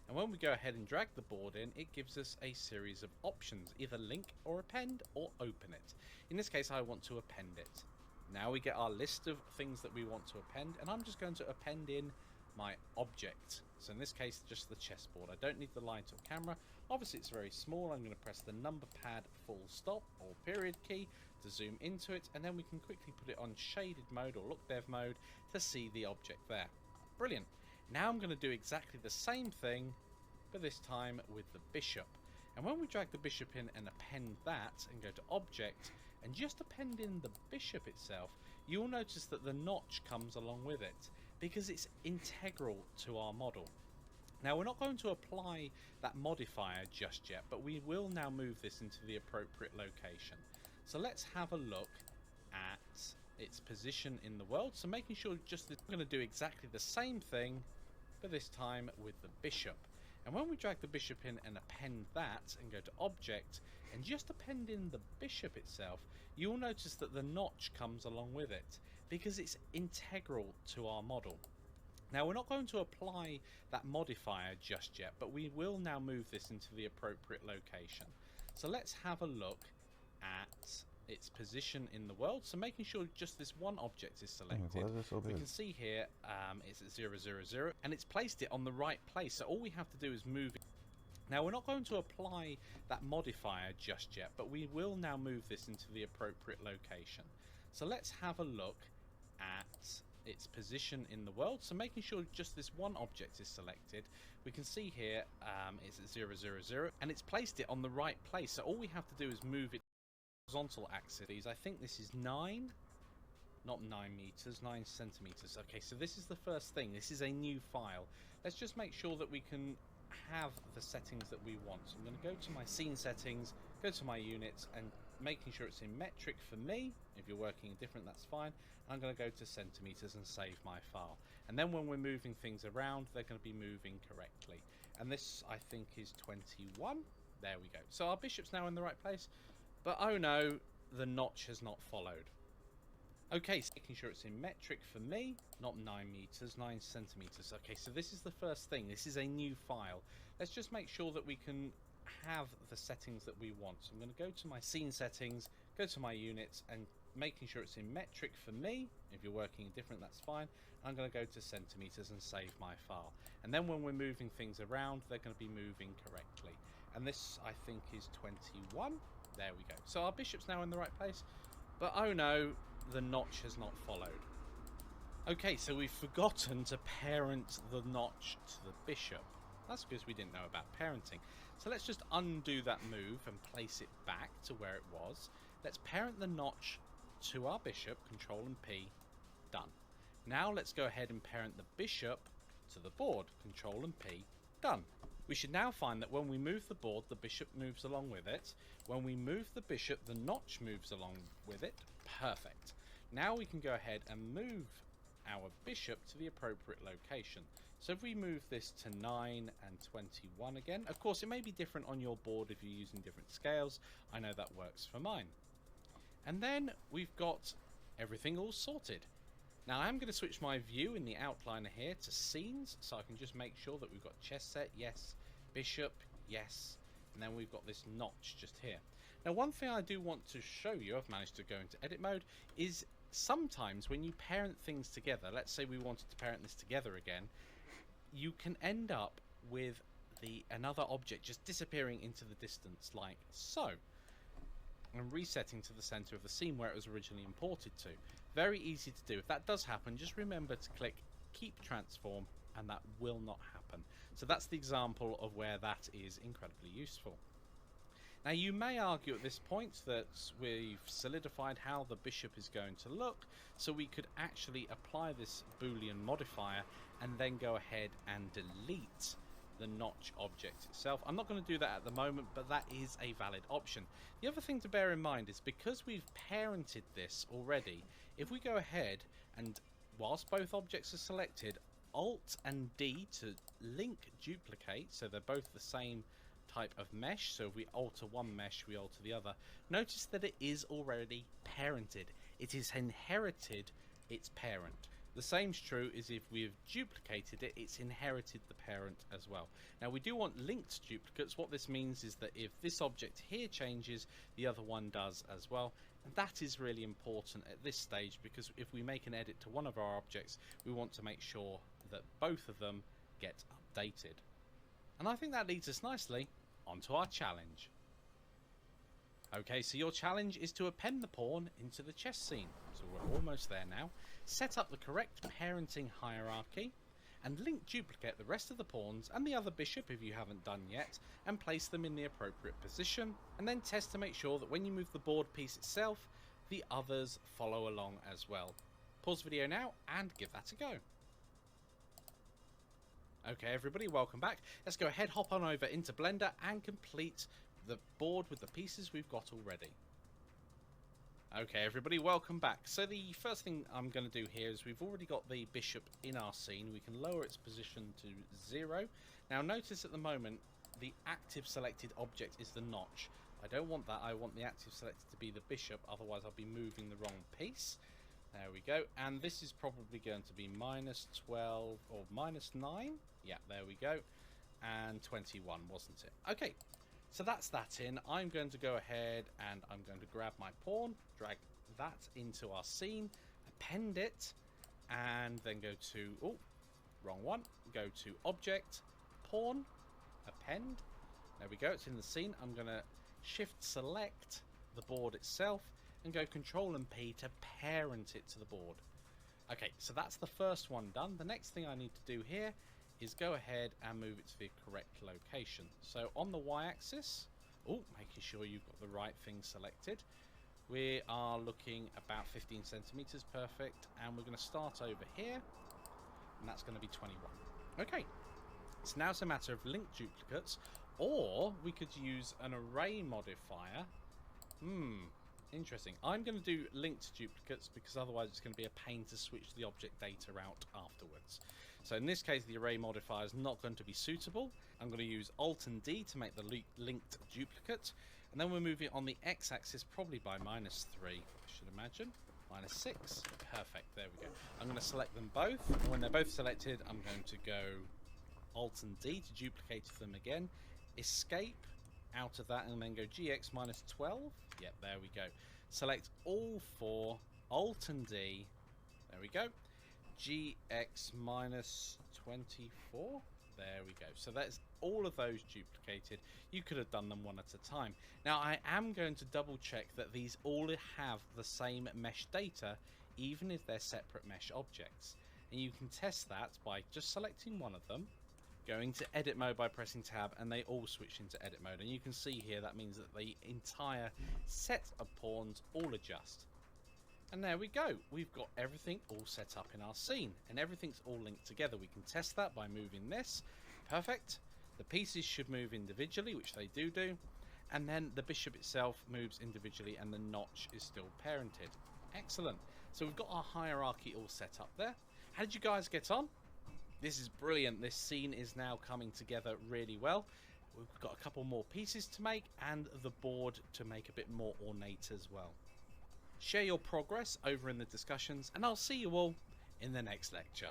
And when we go ahead and drag the board in, it gives us a series of options, either link or append or open it. In this case, I want to append it. Now we get our list of things that we want to append, and I'm just going to append in my object. So in this case, just the chessboard. I don't need the light or camera. Obviously it's very small. I'm going to press the number pad full stop or period key to zoom into it, and then we can quickly put it on shaded mode or look dev mode to see the object there. Brilliant. Now I'm going to do exactly the same thing, but this time with the bishop. And when we drag the bishop in and append that and go to object and just append in the bishop itself, you'll notice that the notch comes along with it because it's integral to our model. Now we're not going to apply that modifier just yet, but we will now move this into the appropriate location. So let's have a look at its position in the world. So making sure just that we're going to do exactly the same thing, but this time with the bishop. And when we drag the bishop in and append that and go to object and just append in the bishop itself, you'll notice that the notch comes along with it because it's integral to our model. Now we're not going to apply that modifier just yet, but we will now move this into the appropriate location. So let's have a look at its position in the world. So making sure just this one object is selected. We can see here it's at 0, 0, 0, and it's placed it on the right place. So all we have to do is move it. Now we're not going to apply that modifier just yet, but we will now move this into the appropriate location. So let's have a look at its position in the world. So making sure just this one object is selected. We can see here it's at 0, 0, 0, and it's placed it on the right place. So all we have to do is move it horizontal axis. I think this is 9, not 9 meters, 9 centimeters. Okay, so this is the first thing. This is a new file. Let's just make sure that we can have the settings that we want. So I'm going to go to my scene settings, go to my units, and making sure it's in metric for me. If you're working different, that's fine. I'm going to go to centimeters and save my file. And then when we're moving things around, they're going to be moving correctly. And this, I think, is 21. There we go. So our bishop's now in the right place. But oh no, the notch has not followed. Okay, so making sure it's in metric for me, not 9 meters, 9 centimeters. Okay, so this is the first thing. This is a new file. Let's just make sure that we can have the settings that we want. So I'm going to go to my scene settings, go to my units, and making sure it's in metric for me. If you're working different, that's fine. I'm going to go to centimeters and save my file. And then when we're moving things around, they're going to be moving correctly. And this, I think, is 21. There we go. So our bishop's now in the right place. But oh no, the notch has not followed. Okay, so we've forgotten to parent the notch to the bishop. That's because we didn't know about parenting. So let's just undo that move and place it back to where it was. Let's parent the notch to our bishop, Control and P, done. Now let's go ahead and parent the bishop to the board, Control and P, done. We should now find that when we move the board, the bishop moves along with it. When we move the bishop, the notch moves along with it. Perfect. Now we can go ahead and move our bishop to the appropriate location. So if we move this to 9 and 21 again, of course it may be different on your board if you're using different scales. I know that works for mine. And then we've got everything all sorted. Now I'm going to switch my view in the outliner here to scenes, so I can just make sure that we've got chess set, yes, bishop, yes, and then we've got this notch just here. Now one thing I do want to show you, I've managed to go into edit mode, is sometimes when you parent things together, let's say we wanted to parent this together again, you can end up with another object just disappearing into the distance like so, and resetting to the center of the scene where it was originally imported to. Very easy to do. If that does happen, just remember to click keep transform and that will not happen. So that's the example of where that is incredibly useful. Now you may argue at this point that we've solidified how the bishop is going to look, so we could actually apply this Boolean modifier and then go ahead and delete the notch object itself. I'm not going to do that at the moment, but that is a valid option. The other thing to bear in mind is because we've parented this already, if we go ahead and whilst both objects are selected, Alt and D to link duplicate, so they're both the same type of mesh, so if we alter one mesh we alter the other, notice that it is already parented. It is inherited its parent. The same's true is if we've duplicated it, it's inherited the parent as well. Now we do want linked duplicates. What this means is that if this object here changes, the other one does as well. And that is really important at this stage, because if we make an edit to one of our objects, we want to make sure that both of them get updated. And I think that leads us nicely onto our challenge. Okay, so your challenge is to append the pawn into the chess scene. So we're almost there now. Set up the correct parenting hierarchy and link duplicate the rest of the pawns and the other bishop if you haven't done yet, and place them in the appropriate position, and then test to make sure that when you move the board piece itself, the others follow along as well. Pause the video now and give that a go. Okay everybody, welcome back. Let's go ahead, hop on over into Blender and complete the board with the pieces we've got already. Okay everybody, welcome back. So the first thing I'm going to do here is we've already got the bishop in our scene. We can lower its position to 0. Now notice at the moment the active selected object is the notch. I don't want that. I want the active selected to be the bishop, otherwise I'll be moving the wrong piece. There we go, and this is probably going to be -12 or -9. Yeah, there we go, and 21, wasn't it? Okay, so that's that in. I'm going to go ahead and I'm going to grab my pawn, drag that into our scene, append it, and then go to, oh, wrong one, go to Object, Pawn, Append. There we go, it's in the scene. I'm going to Shift Select the board itself and go Control and P to parent it to the board. Okay, so that's the first one done. The next thing I need to do here is go ahead and move it to the correct location. So on the y-axis, oh, making sure you've got the right thing selected. We are looking about 15 centimeters, perfect, and we're going to start over here, and that's going to be 21. Okay, so now it's a matter of linked duplicates, or we could use an array modifier. Interesting. I'm going to do linked duplicates because otherwise it's going to be a pain to switch the object data out afterwards. So in this case, the array modifier is not going to be suitable. I'm going to use Alt and D to make the linked duplicate. And then we'll move it on the x-axis probably by -3, I should imagine. -6. Perfect. There we go. I'm going to select them both. And when they're both selected, I'm going to go Alt and D to duplicate them again. Escape out of that and then go GX -12. Yep, there we go. Select all four, Alt and D. There we go. GX -24. There we go. So that's all of those duplicated. You could have done them one at a time. Now I am going to double check that these all have the same mesh data, even if they're separate mesh objects. And you can test that by just selecting one of them, going to edit mode by pressing tab, and they all switch into edit mode. And you can see here that means that the entire set of pawns all adjust. And there we go. We've got everything all set up in our scene, and everything's all linked together. We can test that by moving this. Perfect. The pieces should move individually, which they do. And then the bishop itself moves individually, and the notch is still parented. Excellent. So we've got our hierarchy all set up there. How did you guys get on? This is brilliant. This scene is now coming together really well. We've got a couple more pieces to make, and the board to make a bit more ornate as well. Share your progress over in the discussions, and I'll see you all in the next lecture.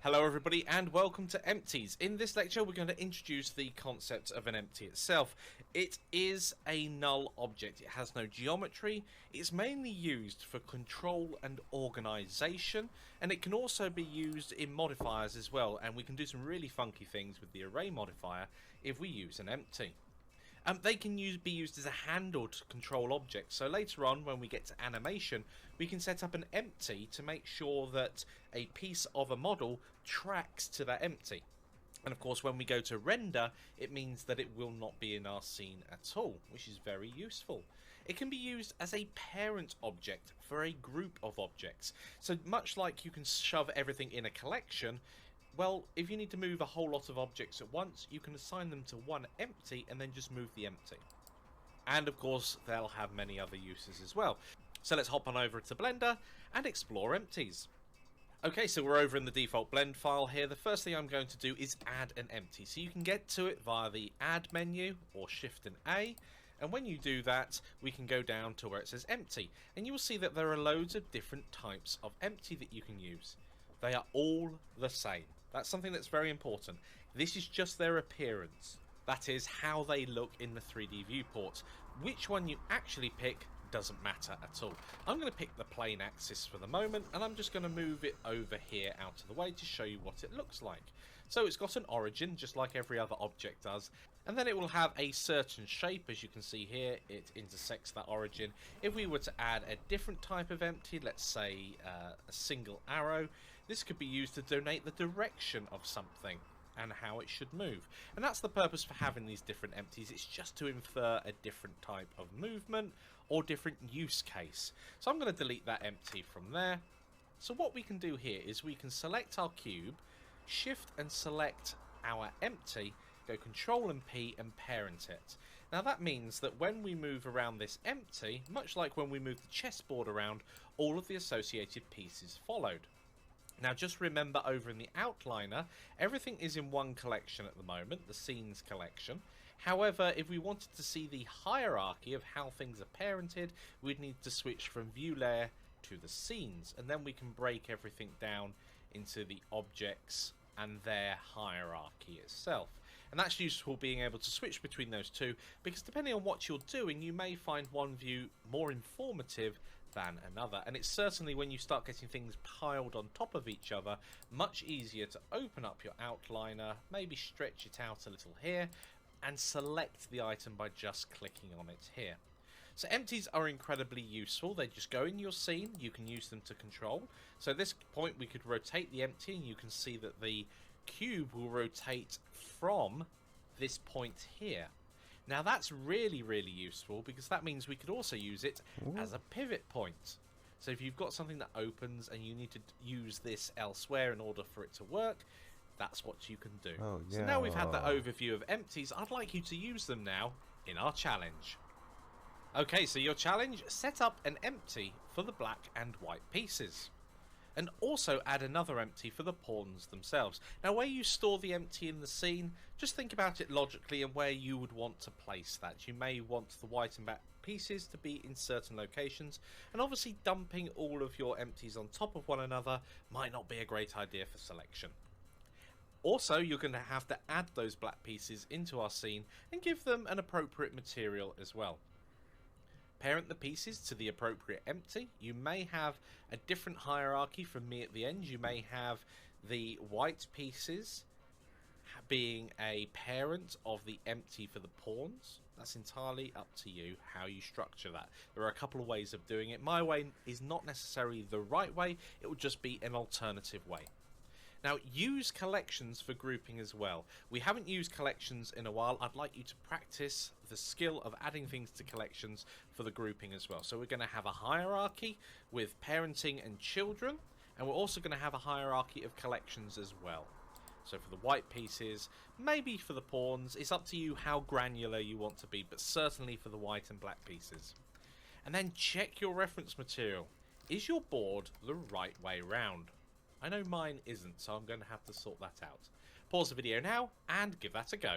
Hello everybody and welcome to Empties. In this lecture we're going to introduce the concept of an empty itself. It is a null object. It has no geometry. It's mainly used for control and organization, and it can also be used in modifiers as well, and we can do some really funky things with the array modifier if we use an empty. They can be used as a handled control object, so later on when we get to animation we can set up an empty to make sure that a piece of a model tracks to that empty. And of course when we go to render it means that it will not be in our scene at all, which is very useful. It can be used as a parent object for a group of objects, so much like you can shove everything in a collection. Well, if you need to move a whole lot of objects at once, you can assign them to one empty and then just move the empty. And of course, they'll have many other uses as well. So let's hop on over to Blender and explore empties. Okay, so we're over in the default blend file here. The first thing I'm going to do is add an empty. So you can get to it via the add menu or shift and A. And when you do that, we can go down to where it says empty. And you will see that there are loads of different types of empty that you can use. They are all the same. That's something that's very important. This is just their appearance. That is how they look in the 3D viewport. Which one you actually pick doesn't matter at all. I'm going to pick the plane axis for the moment, and I'm just going to move it over here out of the way to show you what it looks like. So it's got an origin, just like every other object does, and then it will have a certain shape. As you can see here, it intersects that origin. If we were to add a different type of empty, let's say a single arrow, this could be used to denote the direction of something and how it should move. And that's the purpose for having these different empties. It's just to infer a different type of movement or different use case. So I'm going to delete that empty from there. So what we can do here is we can select our cube, shift and select our empty, go Control and P and parent it. Now that means that when we move around this empty, much like when we move the chessboard around, all of the associated pieces followed. Now just remember, over in the outliner, everything is in one collection at the moment, the scenes collection. However, if we wanted to see the hierarchy of how things are parented, we'd need to switch from view layer to the scenes, and then we can break everything down into the objects and their hierarchy itself. And that's useful, being able to switch between those two, because depending on what you're doing, you may find one view more informative than another. And it's certainly, when you start getting things piled on top of each other, much easier to open up your outliner, maybe stretch it out a little here, and select the item by just clicking on it here. So empties are incredibly useful. They just go in your scene. You can use them to control. So at this point we could rotate the empty, and you can see that the cube will rotate from this point here. Now that's really, really useful, because that means we could also use it as a pivot point. So if you've got something that opens and you need to use this elsewhere in order for it to work, that's what you can do. Oh, yeah. So now we've had that overview of empties, I'd like you to use them now in our challenge. Okay, so your challenge: set up an empty for the black and white pieces. And also add another empty for the pawns themselves. Now where you store the empty in the scene, just think about it logically and where you would want to place that. You may want the white and black pieces to be in certain locations, and obviously dumping all of your empties on top of one another might not be a great idea for selection. Also, you're going to have to add those black pieces into our scene and give them an appropriate material as well. Parent the pieces to the appropriate empty. You may have a different hierarchy from me at the end. You may have the white pieces being a parent of the empty for the pawns. That's entirely up to you how you structure that. There are a couple of ways of doing it. My way is not necessarily the right way. It will just be an alternative way. Now, use collections for grouping as well. We haven't used collections in a while. I'd like you to practice the skill of adding things to collections for the grouping as well. So we're going to have a hierarchy with parenting and children, and we're also going to have a hierarchy of collections as well. So for the white pieces, maybe for the pawns, it's up to you how granular you want to be, but certainly for the white and black pieces. And then check your reference material. Is your board the right way round? I know mine isn't, so I'm going to have to sort that out. Pause the video now and give that a go.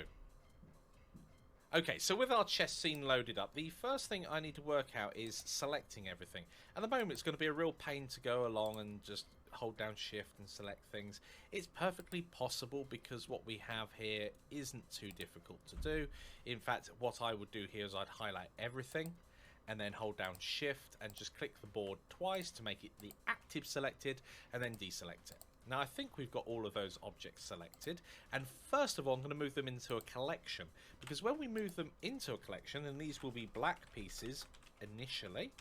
Okay, so with our chess scene loaded up, the first thing I need to work out is selecting everything. At the moment, it's going to be a real pain to go along and just hold down shift and select things. It's perfectly possible because what we have here isn't too difficult to do. In fact, what I would do here is I'd highlight everything and then hold down shift and just click the board twice to make it the active selected and then deselect it. Now I think we've got all of those objects selected, and first of all I'm going to move them into a collection, because when we move them into a collection, and these will be black pieces initially,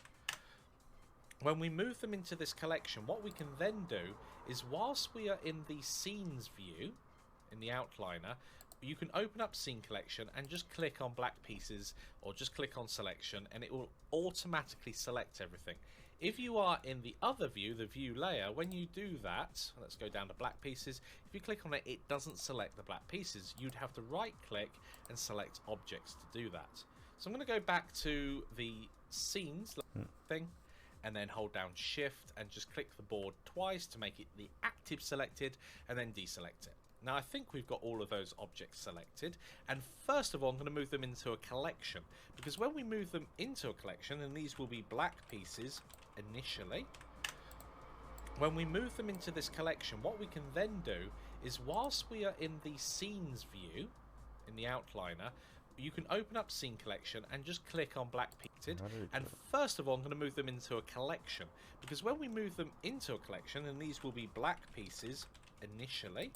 when we move them into this collection, what we can then do is, whilst we are in the scenes view in the outliner, you can open up scene collection and just click on black pieces or just click on selection, and it will automatically select everything. If you are in the other view, the view layer, when you do that, let's go down to black pieces. If you click on it, it doesn't select the black pieces. You'd have to right click and select objects to do that. So I'm going to go back to the scenes thing and then hold down shift and just click the board twice to make it the active selected and then deselect it. Now I think we've got all of those objects selected, and first of all I'm going to move them into a collection, because when we move them into a collection, and these will be black pieces initially, when we move them into this collection, what we can then do is, whilst we are in the scenes view in the outliner, you can open up scene collection and just click on black pieces, and first of all I'm going to move them into a collection, because when we move them into a collection, and these will be black pieces initially,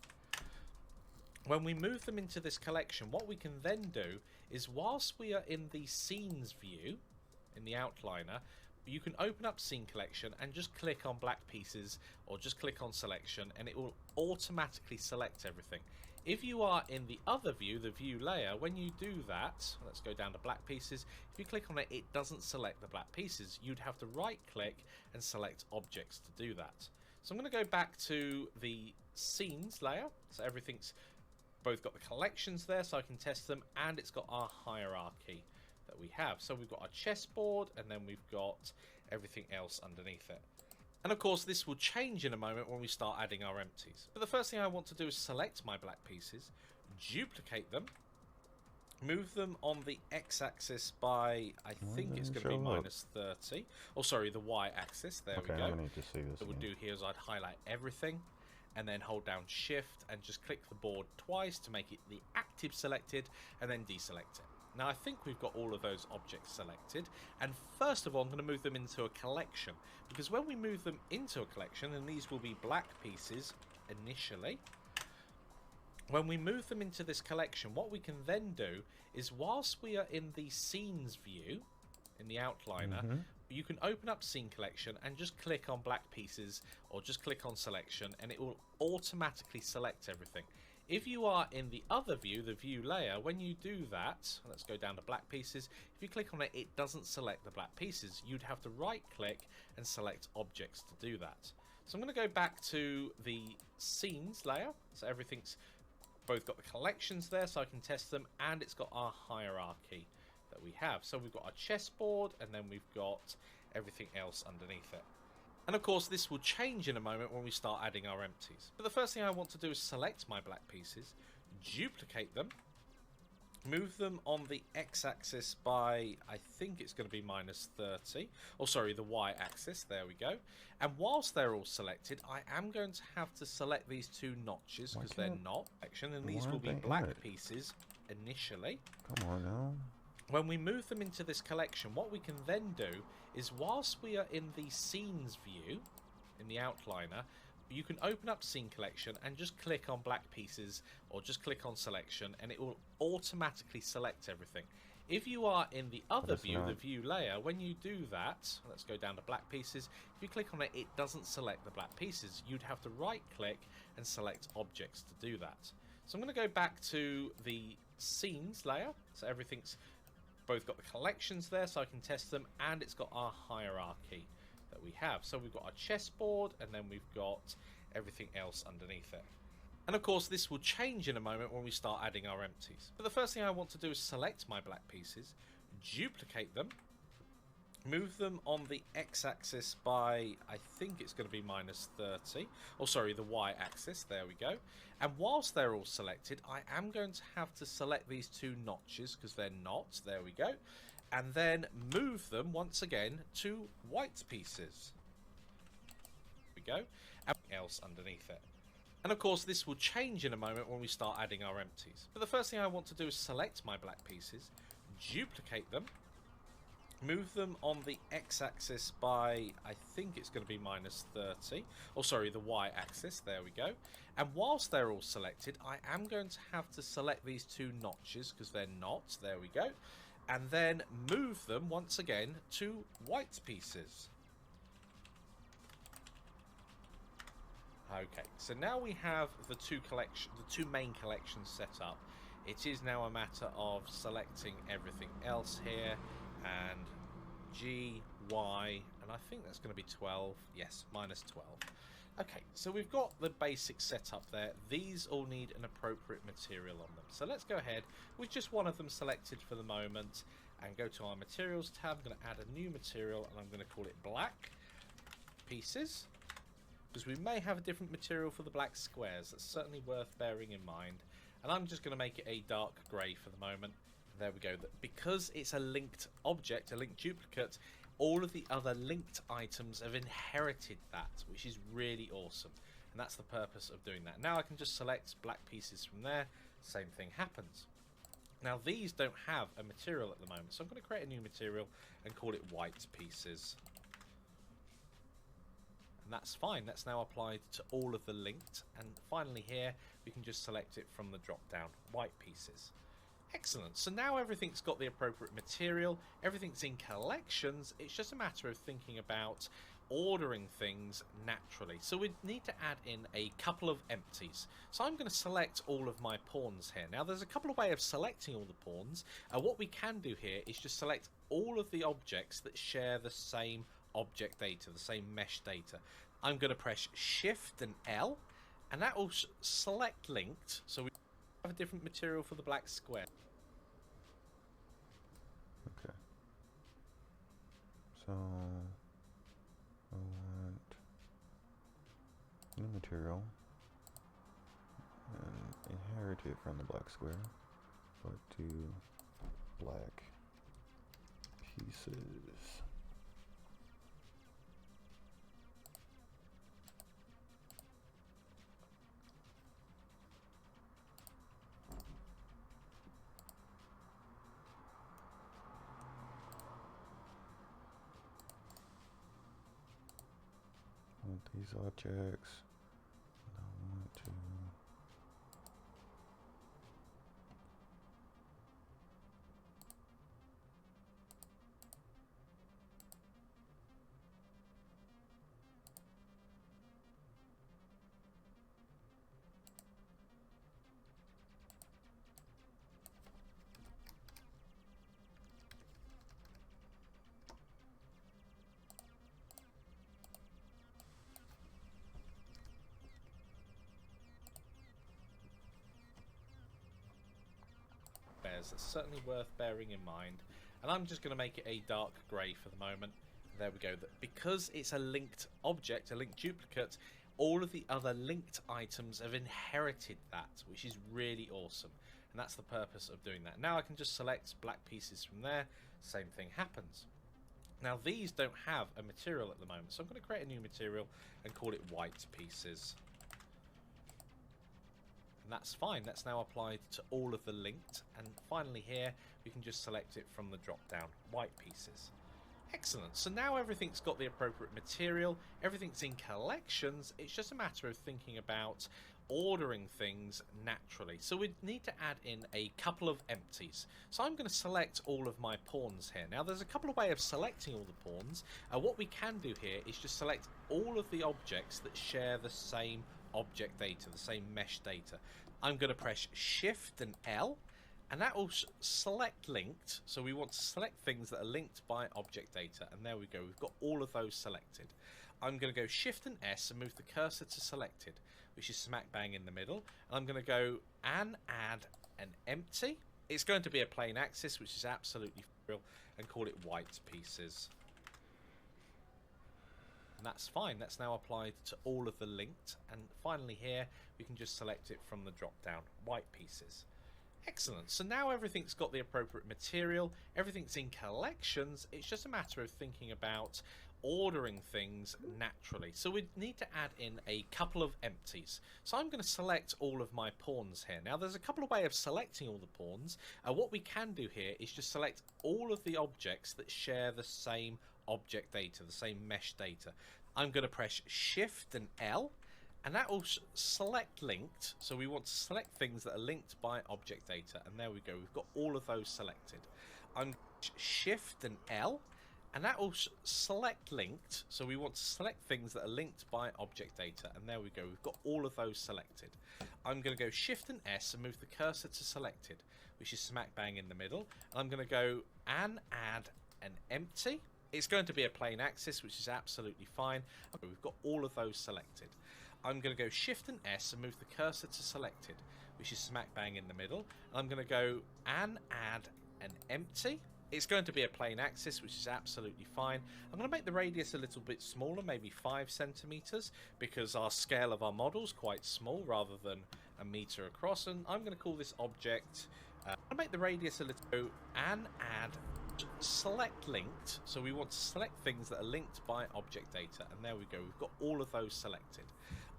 when we move them into this collection, what we can then do is, whilst we are in the scenes view in the outliner, you can open up scene collection and just click on black pieces or just click on selection, and it will automatically select everything. If you are in the other view, the view layer, when you do that, let's go down to black pieces. If you click on it, it doesn't select the black pieces. You'd have to right click and select objects to do that. So I'm going to go back to the scenes layer, so everything's both got the collections there so I can test them, and it's got our hierarchy that we have. So we've got our chessboard, and then we've got everything else underneath it. And of course this will change in a moment when we start adding our empties. But the first thing I want to do is select my black pieces, duplicate them, move them on the x-axis by, I think it's going to be minus 30. Oh sorry, the y-axis, there we go. I need to see this. What we'll do here is I'd highlight everything, and then hold down shift and just click the board twice to make it the active selected and then deselect it. Now I think we've got all of those objects selected, and first of all I'm going to move them into a collection, because when we move them into a collection, and these will be black pieces initially, when we move them into this collection, what we can then do is, whilst we are in the scenes view in the outliner, you can open up scene collection and just click on black pieces or just click on selection, and it will automatically select everything. If you are in the other view, the view layer, when you do that, let's go down to black pieces. If you click on it, it doesn't select the black pieces. You'd have to right click and select objects to do that. So I'm going to go back to the scenes layer, so everything's both got the collections there so I can test them, and it's got our hierarchy that we have. So we've got our chessboard, and then we've got everything else underneath it. And of course this will change in a moment when we start adding our empties. But the first thing I want to do is select my black pieces, duplicate them, move them on the x-axis by, I think it's going to be minus 30. Oh sorry, the y-axis, there we go. And whilst they're all selected, I am going to have to select these two notches because they're not action, and these will be black pieces initially. Come on now. When we move them into this collection, what we can then do is, whilst we are in the scenes view in the outliner, you can open up scene collection and just click on black pieces or just click on selection, and it will automatically select everything. If you are in the other it's view, the not. view layer, when you do that, let's go down to black pieces. If you click on it, it doesn't select the black pieces. You'd have to right click and select objects to do that. So I'm going to go back to the scenes layer. So everything's both got the collections there so I can test them, and it's got our hierarchy that we have. So we've got our chessboard, and then we've got everything else underneath it. And of course this will change in a moment when we start adding our empties. But the first thing I want to do is select my black pieces, duplicate them, move them on the x-axis by, I think it's going to be -30. Oh, sorry, the y-axis. There we go. And whilst they're all selected, I am going to have to select these two notches because they're not. There we go. And then move them once again to white pieces. There we go. And else underneath it. And of course this will change in a moment when we start adding our empties. But the first thing I want to do is select my black pieces, duplicate them, move them on the x-axis by, I think it's going to be -30. Oh, sorry, the y-axis. There we go. And whilst they're all selected, I am going to have to select these two notches because they're not. There we go. And then move them once again to white pieces. Okay, so now we have the two main collections set up. It is now a matter of selecting everything else here, and G, Y, and I think that's going to be 12. Yes, -12. Okay, so we've got the basics set up there. These all need an appropriate material on them. So let's go ahead with just one of them selected for the moment and go to our materials tab. I'm going to add a new material and I'm going to call it black pieces, because we may have a different material for the black squares. That's certainly worth bearing in mind. And I'm just going to make it a dark grey for the moment. There we go. Because it's a linked object, a linked duplicate, all of the other linked items have inherited that, which is really awesome. And that's the purpose of doing that. Now I can just select black pieces from there. Same thing happens. Now these don't have a material at the moment, so I'm going to create a new material and call it white pieces. And that's fine. That's now applied to all of the linked. And finally here, we can just select it from the drop down, white pieces. Excellent. So now everything's got the appropriate material. Everything's in collections. It's just a matter of thinking about ordering things naturally. So we need to add in a couple of empties. So I'm going to select all of my pawns here. Now there's a couple of ways of selecting all the pawns. What we can do here is just select all of the objects that share the same object data, the same mesh data. I'm going to press Shift and L, and that will select linked, so we have a different material for the black square. Okay. So I want new material and inherit it from the black square, but do black pieces. These objects, and I want to That's certainly worth bearing in mind. And I'm just going to make it a dark grey for the moment. There we go. Because it's a linked object, a linked duplicate, all of the other linked items have inherited that, which is really awesome. And that's the purpose of doing that. Now I can just select black pieces from there. Same thing happens. Now these don't have a material at the moment, so I'm going to create a new material and call it white pieces. And that's fine. That's now applied to all of the linked. And finally here, we can just select it from the drop down, white pieces. Excellent. So now everything's got the appropriate material. Everything's in collections. It's just a matter of thinking about ordering things naturally. So we need to add in a couple of empties. So I'm going to select all of my pawns here. Now there's a couple of ways of selecting all the pawns. What we can do here is just select all of the objects that share the same object data, the same mesh data. I'm going to press Shift and L, and that will select linked. So we want to select things that are linked by object data, and there we go, we've got all of those selected. I'm going to go Shift and S and move the cursor to selected, which is smack bang in the middle. And I'm going to go and add an empty. It's going to be a plain axis, which is absolutely real, and call it white pieces. And that's fine. That's now applied to all of the linked. And finally here, we can just select it from the drop down, white pieces. Excellent. So now everything's got the appropriate material, everything's in collections. It's just a matter of thinking about ordering things naturally. So we need to add in a couple of empties. So I'm going to select all of my pawns here. Now there's a couple of ways of selecting all the pawns. What we can do here is just select all of the objects that share the same object data, the same mesh data. I'm going to press Shift and L, and that will select linked. So we want to select things that are linked by object data, and there we go, we've got all of those selected. I'm Shift and L, and that will select linked. So we want to select things that are linked by object data, and there we go, we've got all of those selected. I'm going to go Shift and S and move the cursor to selected, which is smack bang in the middle. And I'm going to go and add an empty. It's going to be a plain axis, which is absolutely fine. We've got all of those selected. I'm going to go Shift and S and move the cursor to selected, which is smack bang in the middle. And I'm going to go and add an empty. It's going to be a plain axis, which is absolutely fine. I'm going to make the radius a little bit smaller, maybe 5 centimeters, because our scale of our model is quite small rather than a meter across. And I'm going to call this object, I'm going to make the radius a little, and add select linked. So we want to select things that are linked by object data, and there we go, we've got all of those selected.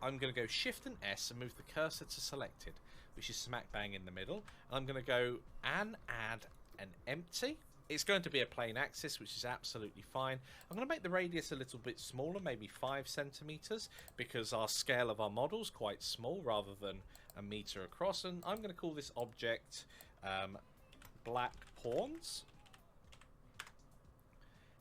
I'm going to go Shift and S and move the cursor to selected, which is smack bang in the middle. And I'm going to go and add an empty. It's going to be a plain axis, which is absolutely fine. I'm going to make the radius a little bit smaller, maybe 5 centimeters, because our scale of our model is quite small rather than a meter across. And I'm going to call this object black pawns.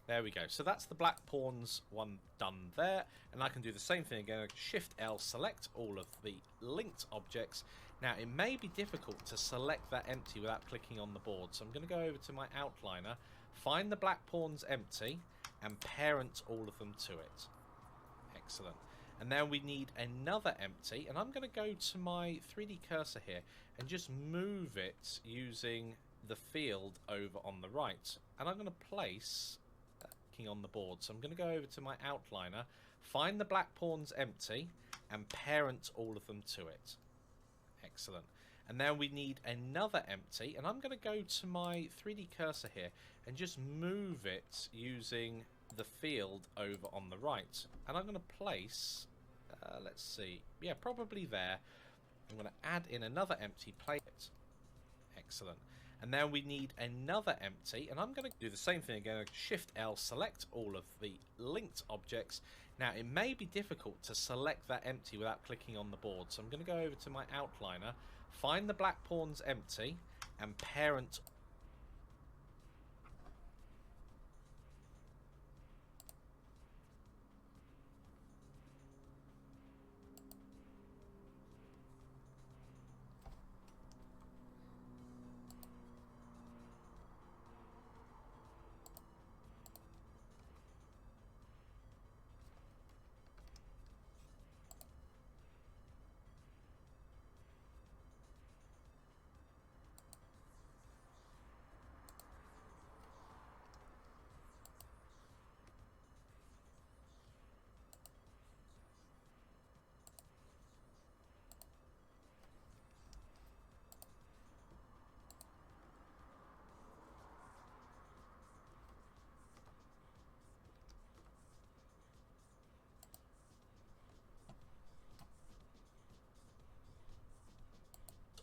There we go. So that's the black pawns one done there. And I can do the same thing again. Shift L, select all of the linked objects. Now it may be difficult to select that empty without clicking on the board. So I'm going to go over to my outliner, find the black pawns empty, and parent all of them to it. Excellent. And now we need another empty. And I'm going to go to my 3D cursor here and just move it using the field over on the right. And I'm going to place on the board. So I'm going to go over to my outliner, find the black pawns empty, and parent all of them to it. Excellent. And now we need another empty, and I'm going to go to my 3D cursor here and just move it using the field over on the right. And I'm going to place, let's see, yeah, probably there. I'm going to add in another empty, play it. Excellent. And now we need another empty, and I'm going to do the same thing again. Shift L, select all of the linked objects. Now it may be difficult to select that empty without clicking on the board. So I'm going to go over to my outliner, find the black pawns empty, and parent.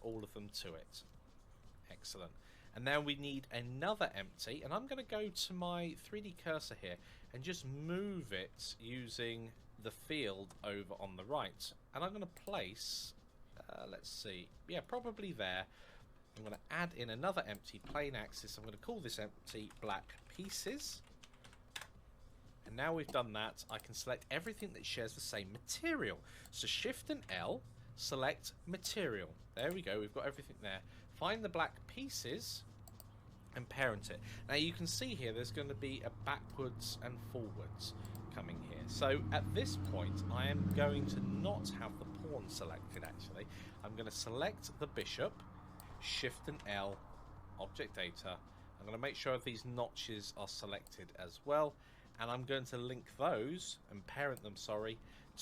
all of them to it. Excellent. And now we need another empty, and I'm going to go to my 3D cursor here and just move it using the field over on the right. And I'm going to place, let's see. Yeah, probably there. I'm going to add in another empty plane axis. I'm going to call this empty black pieces. And now we've done that, I can select everything that shares the same material. So Shift and L, select material. There we go, we've got everything there. Find the black pieces and parent it. Now you can see here there's going to be a backwards and forwards coming here. So at this point I am going to not have the pawn selected actually. I'm going to select the bishop, Shift and L, object data. I'm going to make sure these notches are selected as well. And I'm going to link those and parent them, sorry,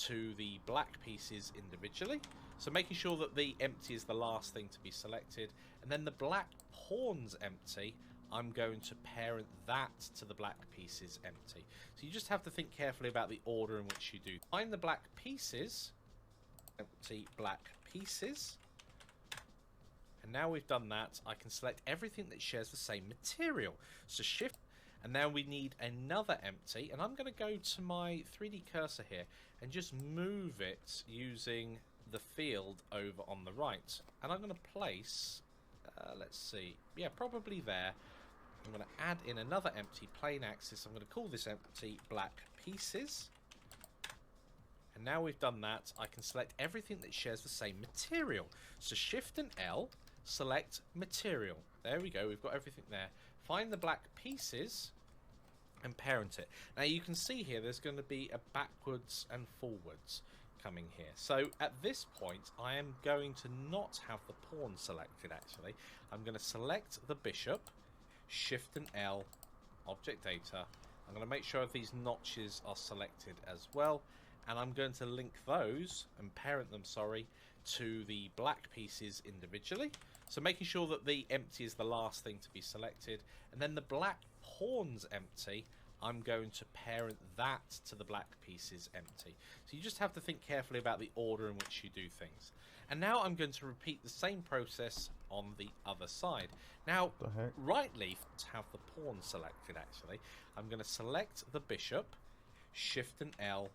to the black pieces individually. So making sure that the empty is the last thing to be selected. And then the black pawns empty, I'm going to parent that to the black pieces empty. So you just have to think carefully about the order in which you do. Find the black pieces, empty black pieces. And now we've done that, I can select everything that shares the same material. So Shift. And now we need another empty, and I'm going to go to my 3D cursor here and just move it using the field over on the right. And I'm going to place, let's see, yeah, probably there. I'm going to add in another empty plane axis. I'm going to call this empty black pieces. And now we've done that, I can select everything that shares the same material. So Shift and L, select material. There we go, we've got everything there. Find the black pieces and parent it. Now you can see here there's going to be a backwards and forwards coming here. So at this point I am going to not have the pawn selected actually. I'm going to select the bishop, Shift and L, object data. I'm going to make sure these notches are selected as well. And I'm going to link those and parent them, sorry, to the black pieces individually. So making sure that the empty is the last thing to be selected. And then the black pawns empty, I'm going to parent that to the black pieces empty. So you just have to think carefully about the order in which you do things. And now I'm going to repeat the same process on the other side. Now, rightly, to have the pawn selected actually, I'm going to select the bishop, Shift and L,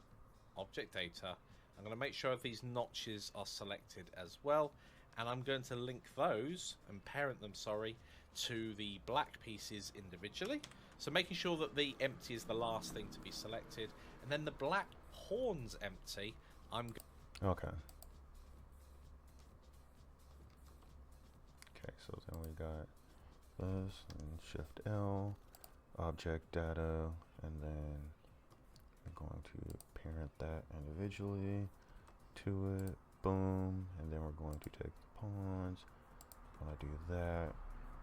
object data. I'm going to make sure these notches are selected as well. And I'm going to link those and parent them, sorry, to the black pieces individually. So making sure that the empty is the last thing to be selected. And then the black pawns empty, Okay. Okay, so then we got this and Shift L, object data, and then we're going to parent that individually to it. Boom, and then we're going to take the pawns. When I do that,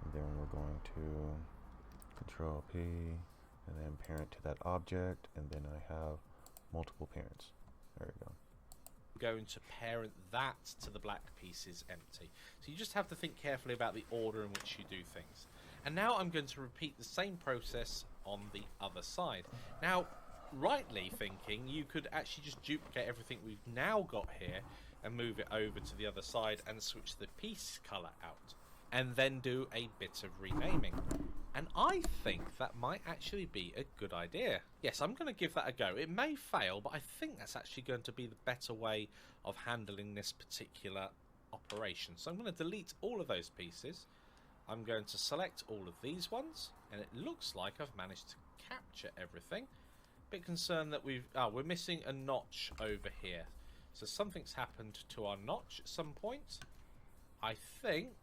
and then we're going to Control P, and then parent to that object, and then I have multiple parents. There we go. Going to parent that to the black pieces empty. So you just have to think carefully about the order in which you do things. And now I'm going to repeat the same process on the other side. Now, rightly thinking, you could actually just duplicate everything we've now got here and move it over to the other side and switch the piece color out. And then do a bit of renaming. And I think that might actually be a good idea. Yes, I'm going to give that a go. It may fail, but I think that's actually going to be the better way of handling this particular operation. So I'm going to delete all of those pieces. I'm going to select all of these ones, and it looks like I've managed to capture everything. Bit concerned that we're missing a notch over here. So something's happened to our notch at some point. I think,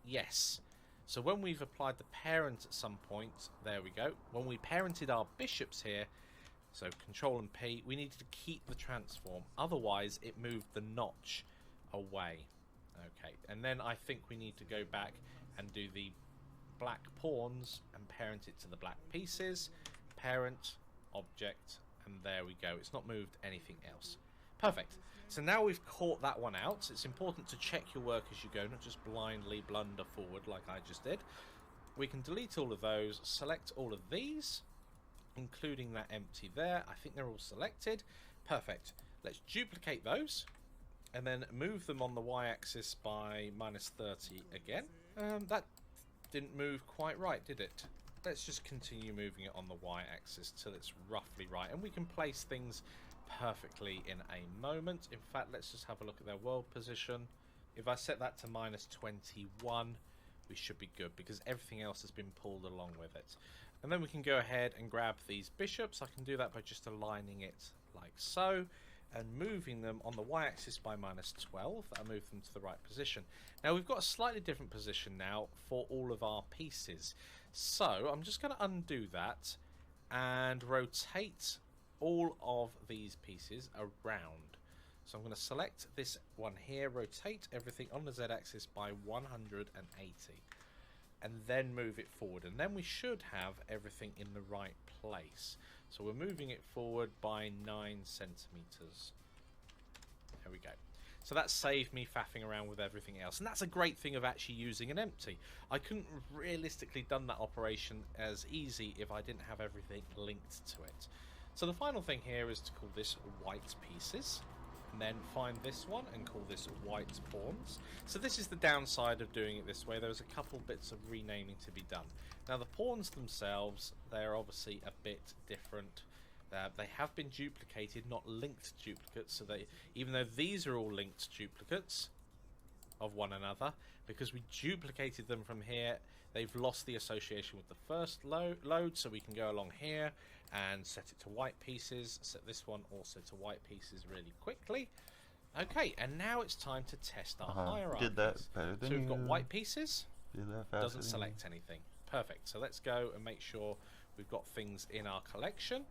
yes. So when we've applied the parent at some point, there we go. When we parented our bishops here, so Control and P, we needed to keep the transform. Otherwise, it moved the notch away. Okay, and then I think we need to go back and do the black pawns and parent it to the black pieces. Parent, object, and there we go. It's not moved anything else. Perfect. So now we've caught that one out. It's important to check your work as you go, not just blindly blunder forward like I just did. We can delete all of those, select all of these, including that empty there. I think they're all selected. Perfect. Let's duplicate those and then move them on the y-axis by -30 again. That didn't move quite right, did it? Let's just continue moving it on the y-axis till it's roughly right, and we can place things perfectly in a moment. In fact, let's just have a look at their world position. If I set that to -21, we should be good because everything else has been pulled along with it. And then we can go ahead and grab these bishops. I can do that by just aligning it like so and moving them on the y-axis by -12. That'll move them to the right position. Now we've got a slightly different position now for all of our pieces. So I'm just going to undo that and rotate all of these pieces around. So I'm going to select this one here, rotate everything on the z-axis by 180, and then move it forward. And then we should have everything in the right place. So we're moving it forward by 9 centimeters. There we go. So that saved me faffing around with everything else. And that's a great thing of actually using an empty. I couldn't realistically done that operation as easy if I didn't have everything linked to it. So the final thing here is to call this white pieces. And then find this one and call this white pawns. So this is the downside of doing it this way. There's a couple bits of renaming to be done. Now the pawns themselves, they're obviously a bit different. They have been duplicated, not linked duplicates. So they, even though these are all linked duplicates of one another, because we duplicated them from here, they've lost the association with the first load. So we can go along here and set it to white pieces, set this one also to white pieces really quickly. Okay, and now it's time to test our hierarchies. Did that better than So we've got you. white pieces, Did that faster doesn't than select anything. Perfect, so let's go and make sure we've got things in our collection.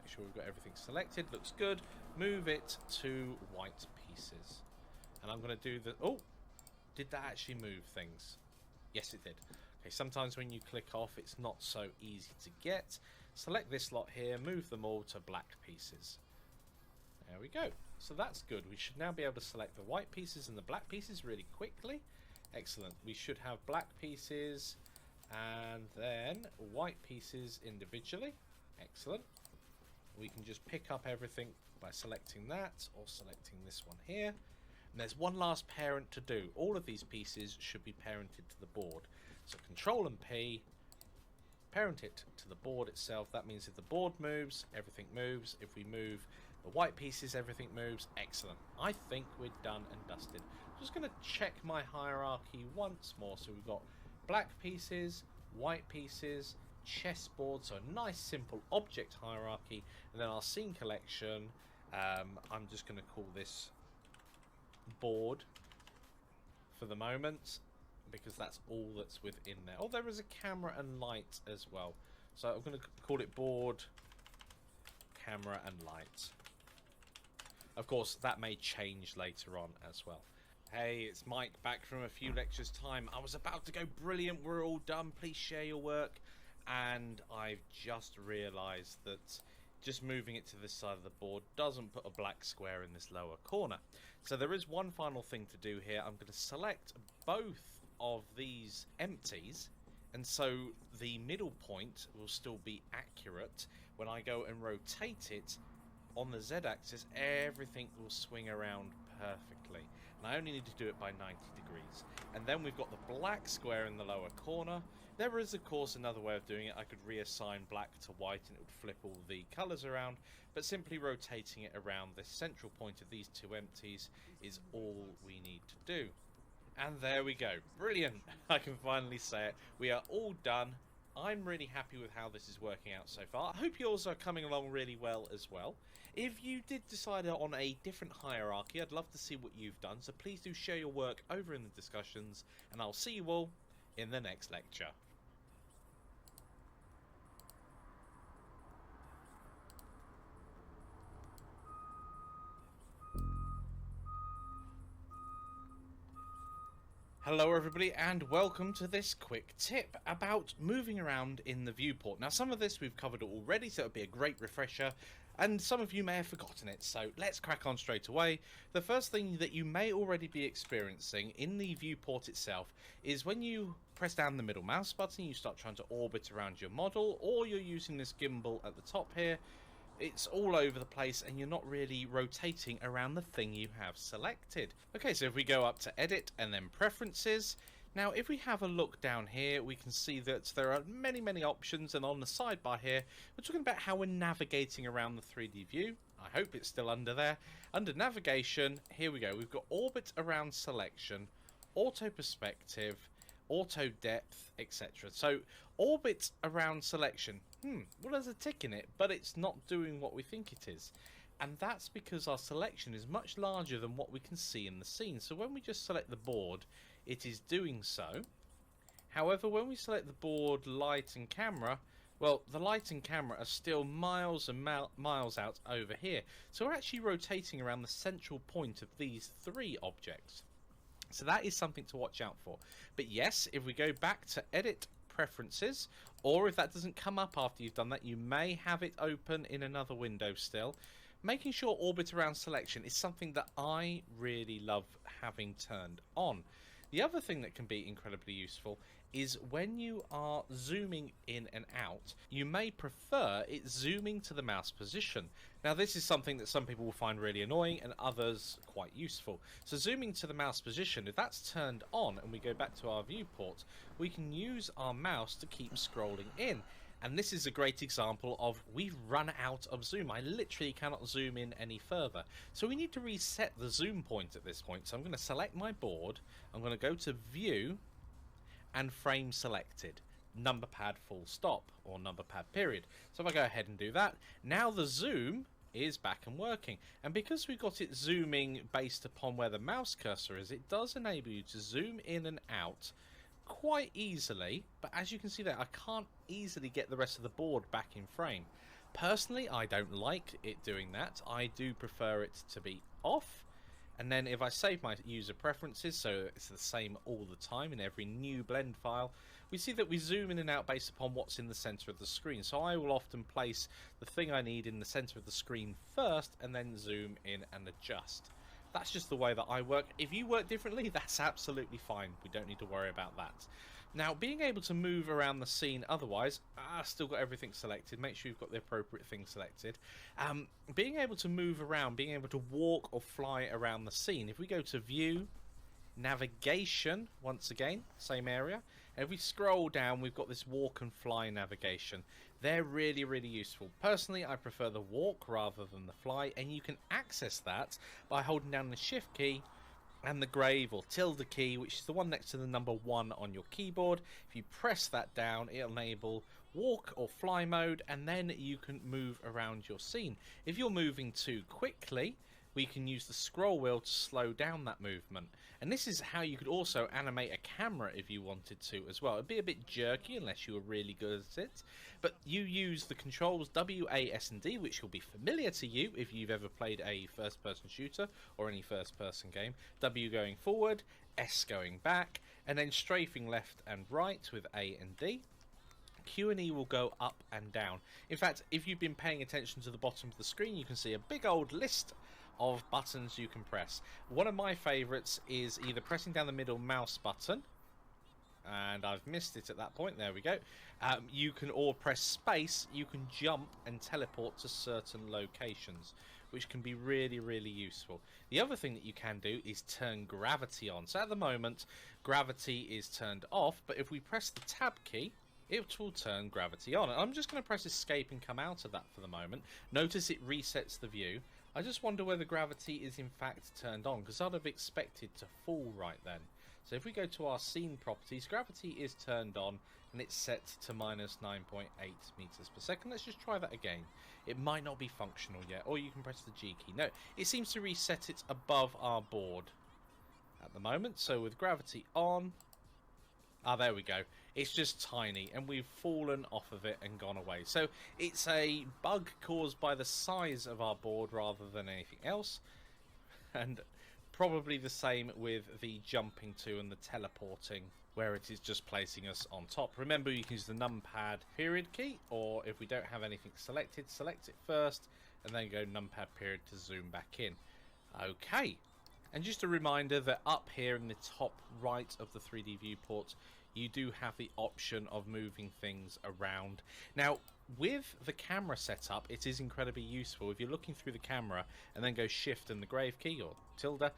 Make sure we've got everything selected, looks good. Move it to white pieces. And I'm going to do the... Oh, did that actually move things? Yes, it did. Okay, sometimes when you click off, it's not so easy to get. Select this lot here, move them all to black pieces. There we go. So that's good. We should now be able to select the white pieces and the black pieces really quickly. Excellent. We should have black pieces and then white pieces individually. Excellent. We can just pick up everything by selecting that or selecting this one here. And there's one last parent to do. All of these pieces should be parented to the board. So Control and P, parent it to the board itself. That means if the board moves, everything moves. If we move the white pieces, everything moves. Excellent. I think we're done and dusted. I'm just going to check my hierarchy once more. So we've got black pieces, white pieces, chessboard. So a nice simple object hierarchy. And then our scene collection, I'm just going to call this board for the moment, because that's all that's within there. Oh, there is a camera and light as well. So I'm going to call it board, camera and light. Of course, that may change later on as well. Hey, it's Mike back from a few lectures time. I was about to go brilliant, we're all done, please share your work. And I've just realised that just moving it to this side of the board doesn't put a black square in this lower corner. So there is one final thing to do here. I'm going to select both of these empties, and so the middle point will still be accurate. When I go and rotate it on the z-axis, everything will swing around perfectly, and I only need to do it by 90 degrees. And then we've got the black square in the lower corner. There is of course another way of doing it. I could reassign black to white and it would flip all the colours around, but simply rotating it around the central point of these two empties is all we need to do. And there we go. Brilliant. I can finally say it. We are all done. I'm really happy with how this is working out so far. I hope yours are coming along really well as well. If you did decide on a different hierarchy, I'd love to see what you've done. So please do share your work over in the discussions, and I'll see you all in the next lecture. Hello everybody, and welcome to this quick tip about moving around in the viewport. Now some of this we've covered already, so it'll be a great refresher, and some of you may have forgotten it, so let's crack on straight away. The first thing that you may already be experiencing in the viewport itself is when you press down the middle mouse button, you start trying to orbit around your model, or you're using this gimbal at the top here. It's all over the place and you're not really rotating around the thing you have selected. Okay, so if we go up to edit and then preferences, Now, if we have a look down here, we can see that there are many, many options, and on the sidebar here, we're talking about how we're navigating around the 3D view. I hope it's still under there. Under navigation, here we go. We've got orbit around selection, auto perspective, auto depth, etc. So, orbit around selection. Well, there's a tick in it, but it's not doing what we think it is. And that's because our selection is much larger than what we can see in the scene. So when we just select the board, it is doing so. However, when we select the board, light and camera, well, the light and camera are still miles and miles out over here. So we're actually rotating around the central point of these three objects. So that is something to watch out for. But yes, if we go back to edit preferences, or if that doesn't come up after you've done that, you may have it open in another window still. Making sure orbit around selection is something that I really love having turned on. The other thing that can be incredibly useful is when you are zooming in and out, you may prefer it zooming to the mouse position. Now, this is something that some people will find really annoying and others quite useful. So zooming to the mouse position, if that's turned on and we go back to our viewport, we can use our mouse to keep scrolling in. And this is a great example of we've run out of zoom. I literally cannot zoom in any further. So we need to reset the zoom point at this point. So I'm going to select my board. I'm going to go to View and Frame Selected. Number pad full stop or number pad period. So if I go ahead and do that, now the zoom is back and working. And because we've got it zooming based upon where the mouse cursor is, it does enable you to zoom in and out quite easily, but as you can see there, I can't easily get the rest of the board back in frame. Personally, I don't like it doing that. I do prefer it to be off. And then if I save my user preferences, so it's the same all the time in every new blend file, we see that we zoom in and out based upon what's in the center of the screen. So I will often place the thing I need in the center of the screen first and then zoom in and adjust. That's just the way that I work. If you work differently, that's absolutely fine. We don't need to worry about that. Now, being able to move around the scene otherwise, still got everything selected. Make sure you've got the appropriate thing selected. Being able to move around, being able to walk or fly around the scene. If we go to View, Navigation, once again, same area. And if we scroll down, we've got this walk and fly navigation. They're really, really useful. Personally, I prefer the walk rather than the fly, and you can access that by holding down the Shift key and the grave or tilde key, which is the one next to the number 1 on your keyboard. If you press that down, it'll enable walk or fly mode, and then you can move around your scene. If you're moving too quickly, we can use the scroll wheel to slow down that movement. And this is how you could also animate a camera if you wanted to as well. It'd be a bit jerky unless you were really good at it. But you use the controls W, A, S and D, which will be familiar to you if you've ever played a first-person shooter or any first-person game. W going forward, S going back, and then strafing left and right with A and D. Q and E will go up and down. In fact, if you've been paying attention to the bottom of the screen, you can see a big old list of buttons you can press. One of my favorites is either pressing down the middle mouse button, and I've missed it at that point. There we go. You can or press space. You can jump and teleport to certain locations, which can be really, really useful. The other thing that you can do is turn gravity on. So at the moment, gravity is turned off, but if we press the tab key, it will turn gravity on. And I'm just going to press escape and come out of that for the moment. Notice it resets the view. I just wonder whether gravity is in fact turned on, because I'd have expected to fall right then. So if we go to our scene properties, gravity is turned on and it's set to minus 9.8 meters per second. Let's just try that again. It might not be functional yet, or you can press the G key. No, it seems to reset it above our board at the moment. So with gravity on, there we go. It's just tiny, and we've fallen off of it and gone away. So it's a bug caused by the size of our board rather than anything else. And probably the same with the jumping to and the teleporting, where it is just placing us on top. Remember, you can use the numpad period key, or if we don't have anything selected, select it first, and then go numpad period to zoom back in. Okay. And just a reminder that up here in the top right of the 3D viewport, you do have the option of moving things around. Now, with the camera setup, it is incredibly useful. If you're looking through the camera and then go shift and the grave key or tilde,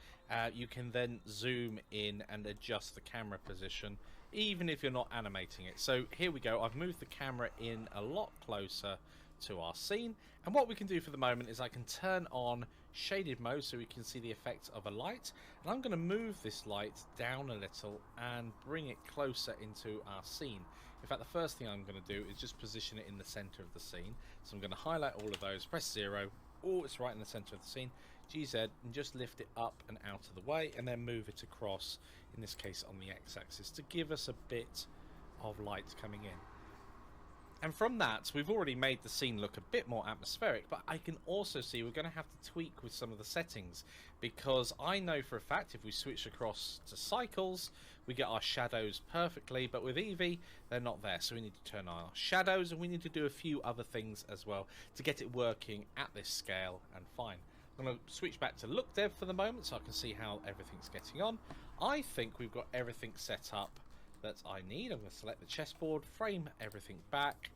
you can then zoom in and adjust the camera position, even if you're not animating it. So here we go. I've moved the camera in a lot closer to our scene, and what we can do for the moment is I can turn on shaded mode so we can see the effect of a light, and I'm going to move this light down a little and bring it closer into our scene. In fact, the first thing I'm going to do is just position it in the center of the scene. So I'm going to highlight all of those, press 0. Oh, it's right in the center of the scene. GZ, and just lift it up and out of the way, and then move it across, in this case on the x-axis, to give us a bit of light coming in. And from that, we've already made the scene look a bit more atmospheric, but I can also see we're going to have to tweak with some of the settings, because I know for a fact if we switch across to cycles, we get our shadows perfectly, but with Eevee, they're not there. So we need to turn on our shadows, and we need to do a few other things as well to get it working at this scale and fine. I'm going to switch back to look dev for the moment so I can see how everything's getting on. I think we've got everything set up that I need. I'm going to select the chessboard, frame everything back.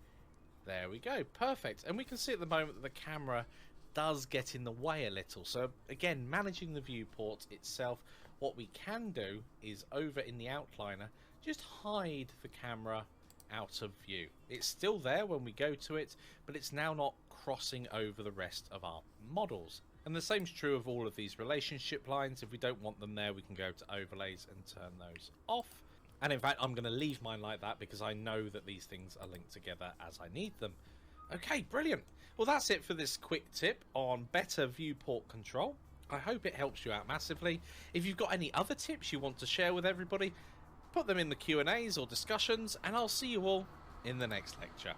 There we go, perfect. And we can see at the moment that the camera does get in the way a little. So again, managing the viewport itself, what we can do is over in the outliner, just hide the camera out of view. It's still there when we go to it, but it's now not crossing over the rest of our models. And the same's true of all of these relationship lines. If we don't want them there, we can go to overlays and turn those off. And in fact, I'm going to leave mine like that because I know that these things are linked together as I need them. Okay, brilliant. Well, that's it for this quick tip on better viewport control. I hope it helps you out massively. If you've got any other tips you want to share with everybody, put them in the Q&As or discussions, and I'll see you all in the next lecture.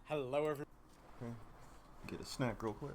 Hello, everyone. Okay. Get a snack real quick.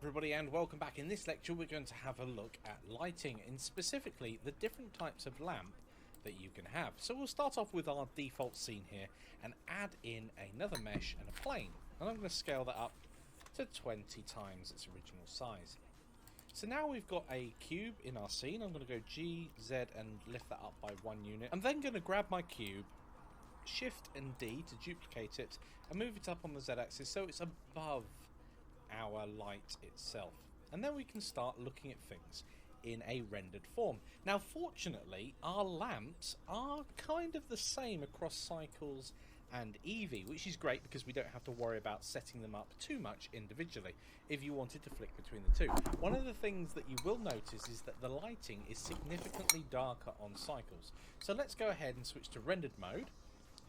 Everybody, and welcome back. In this lecture we're going to have a look at lighting, and specifically the different types of lamp that you can have. So we'll start off with our default scene here and add in another mesh and a plane, and I'm going to scale that up to 20 times its original size. So now we've got a cube in our scene. I'm going to go G, Z and lift that up by 1 unit. I'm then going to grab my cube, Shift and D to duplicate it and move it up on the Z axis so it's above our light itself, and then we can start looking at things in a rendered form. Now fortunately our lamps are kind of the same across Cycles and Eevee, which is great because we don't have to worry about setting them up too much individually if you wanted to flick between the two. One of the things that you will notice is that the lighting is significantly darker on Cycles. So let's go ahead and switch to rendered mode.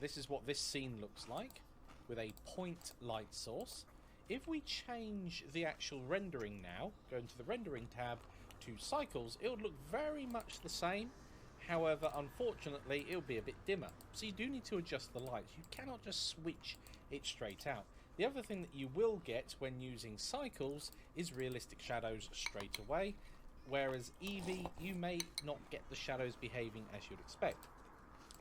This is what this scene looks like with a point light source. If we change the actual rendering now, go into the rendering tab to Cycles, it would look very much the same. However, unfortunately, it'll be a bit dimmer. So you do need to adjust the lights. You cannot just switch it straight out. The other thing that you will get when using Cycles is realistic shadows straight away, whereas Eevee, you may not get the shadows behaving as you'd expect.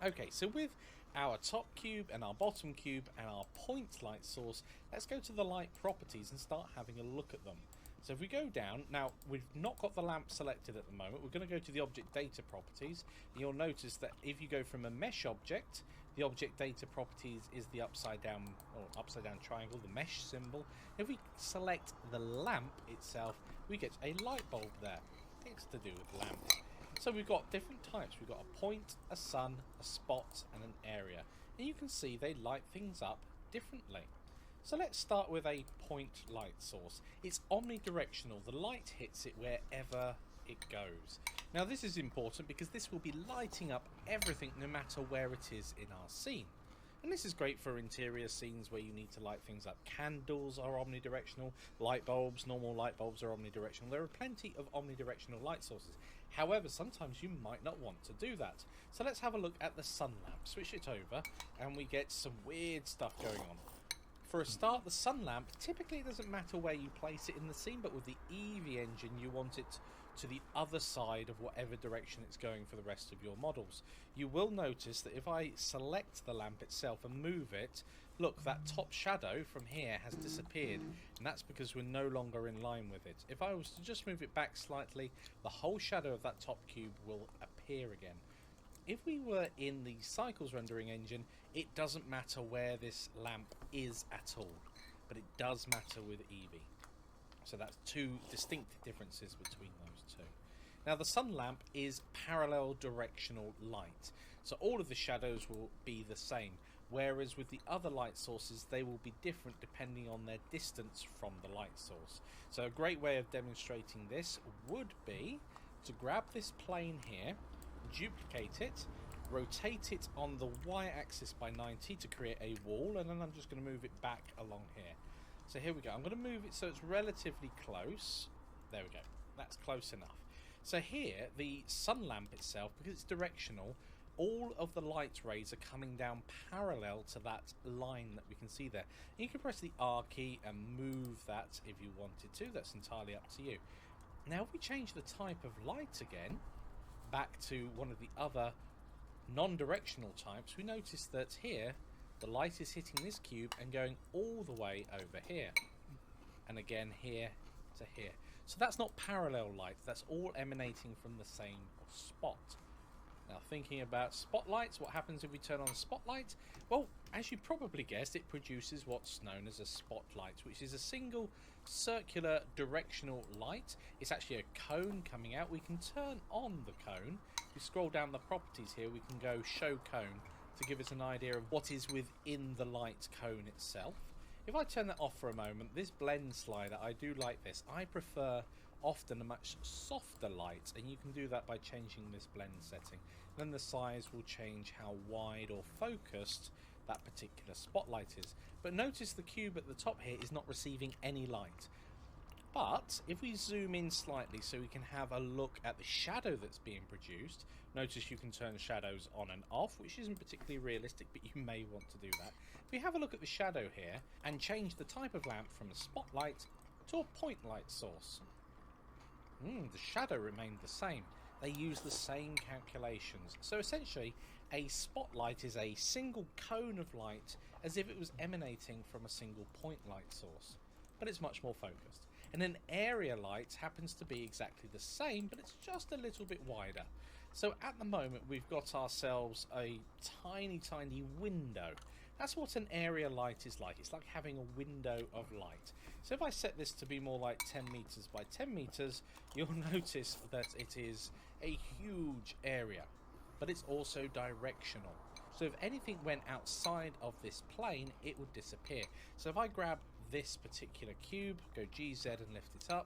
Okay, so with our top cube and our bottom cube and our point light source, let's go to the light properties and start having a look at them. So if we go down, now we've not got the lamp selected at the moment, we're going to go to the object data properties, and you'll notice that if you go from a mesh object, the object data properties is the upside down triangle, the mesh symbol. If we select the lamp itself, we get a light bulb there. It's to do with lamps. So we've got different types. We've got a point, a sun, a spot and an area, and you can see they light things up differently. So let's start with a point light source. It's omnidirectional. The light hits it wherever it goes. Now this is important because this will be lighting up everything no matter where it is in our scene. And this is great for interior scenes where you need to light things up. Candles are omnidirectional, light bulbs, normal light bulbs are omnidirectional. There are plenty of omnidirectional light sources. However, sometimes you might not want to do that. So let's have a look at the sun lamp. Switch it over and we get some weird stuff going on. For a start, the sun lamp, typically it doesn't matter where you place it in the scene, but with the Eevee engine you want it to the other side of whatever direction it's going for the rest of your models. You will notice that if I select the lamp itself and move it, look, that top shadow from here has disappeared, and that's because we're no longer in line with it. If I was to just move it back slightly, the whole shadow of that top cube will appear again. If we were in the Cycles rendering engine, it doesn't matter where this lamp is at all, but it does matter with Eevee. So that's two distinct differences between those two. Now the sun lamp is parallel directional light, so all of the shadows will be the same, whereas with the other light sources they will be different depending on their distance from the light source. So a great way of demonstrating this would be to grab this plane here, duplicate it, rotate it on the y-axis by 90 to create a wall, and then I'm just going to move it back along here. So here we go. I'm going to move it so it's relatively close. There we go. That's close enough. So here, the sun lamp itself, because it's directional, all of the light rays are coming down parallel to that line that we can see there. And you can press the R key and move that if you wanted to. That's entirely up to you. Now if we change the type of light again, back to one of the other non-directional types, we notice that here the light is hitting this cube and going all the way over here, and again here to here. So that's not parallel light, that's all emanating from the same spot. Now thinking about spotlights, what happens if we turn on a spotlight? Well, as you probably guessed, it produces what's known as a spotlight, which is a single circular directional light. It's actually a cone coming out. We can turn on the cone. If we scroll down the properties here, we can go show cone to give us an idea of what is within the light cone itself. If I turn that off for a moment, this blend slider, I do like this. I prefer often a much softer light, and you can do that by changing this blend setting. Then the size will change how wide or focused that particular spotlight is. But notice the cube at the top here is not receiving any light. But if we zoom in slightly so we can have a look at the shadow that's being produced, notice you can turn shadows on and off, which isn't particularly realistic, but you may want to do that. If we have a look at the shadow here and change the type of lamp from a spotlight to a point light source. The shadow remained the same. They use the same calculations. So essentially, a spotlight is a single cone of light as if it was emanating from a single point light source, but it's much more focused. And an area light happens to be exactly the same, but it's just a little bit wider. So at the moment, we've got ourselves a tiny, tiny window. That's what an area light is like. It's like having a window of light. So if I set this to be more like 10 meters by 10 meters, you'll notice that it is a huge area, but it's also directional. So if anything went outside of this plane, it would disappear. So if I grab this particular cube, go GZ and lift it up,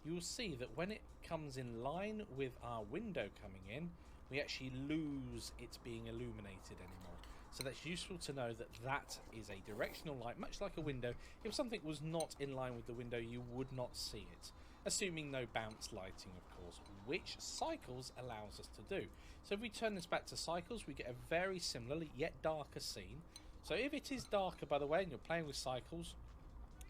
you will see that when it comes in line with our window coming in, we actually lose it being illuminated anymore. So that's useful to know that that is a directional light, much like a window. If something was not in line with the window, you would not see it. Assuming no bounce lighting, of course, which Cycles allows us to do. So if we turn this back to Cycles, we get a very similar yet darker scene. So if it is darker, by the way, and you're playing with Cycles,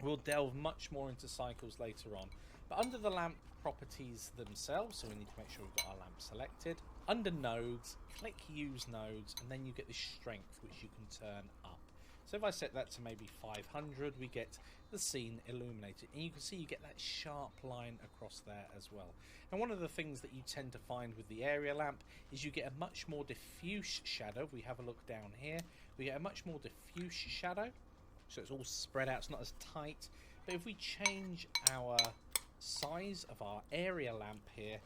we'll delve much more into Cycles later on. But under the lamp properties themselves, so we need to make sure we've got our lamp selected. Under nodes, click use nodes, and then you get this strength, which you can turn up. So if I set that to maybe 500, we get the scene illuminated. And you can see you get that sharp line across there as well. And one of the things that you tend to find with the area lamp is you get a much more diffuse shadow. If we have a look down here, we get a much more diffuse shadow. So it's all spread out, it's not as tight. But if we change our size of our area lamp here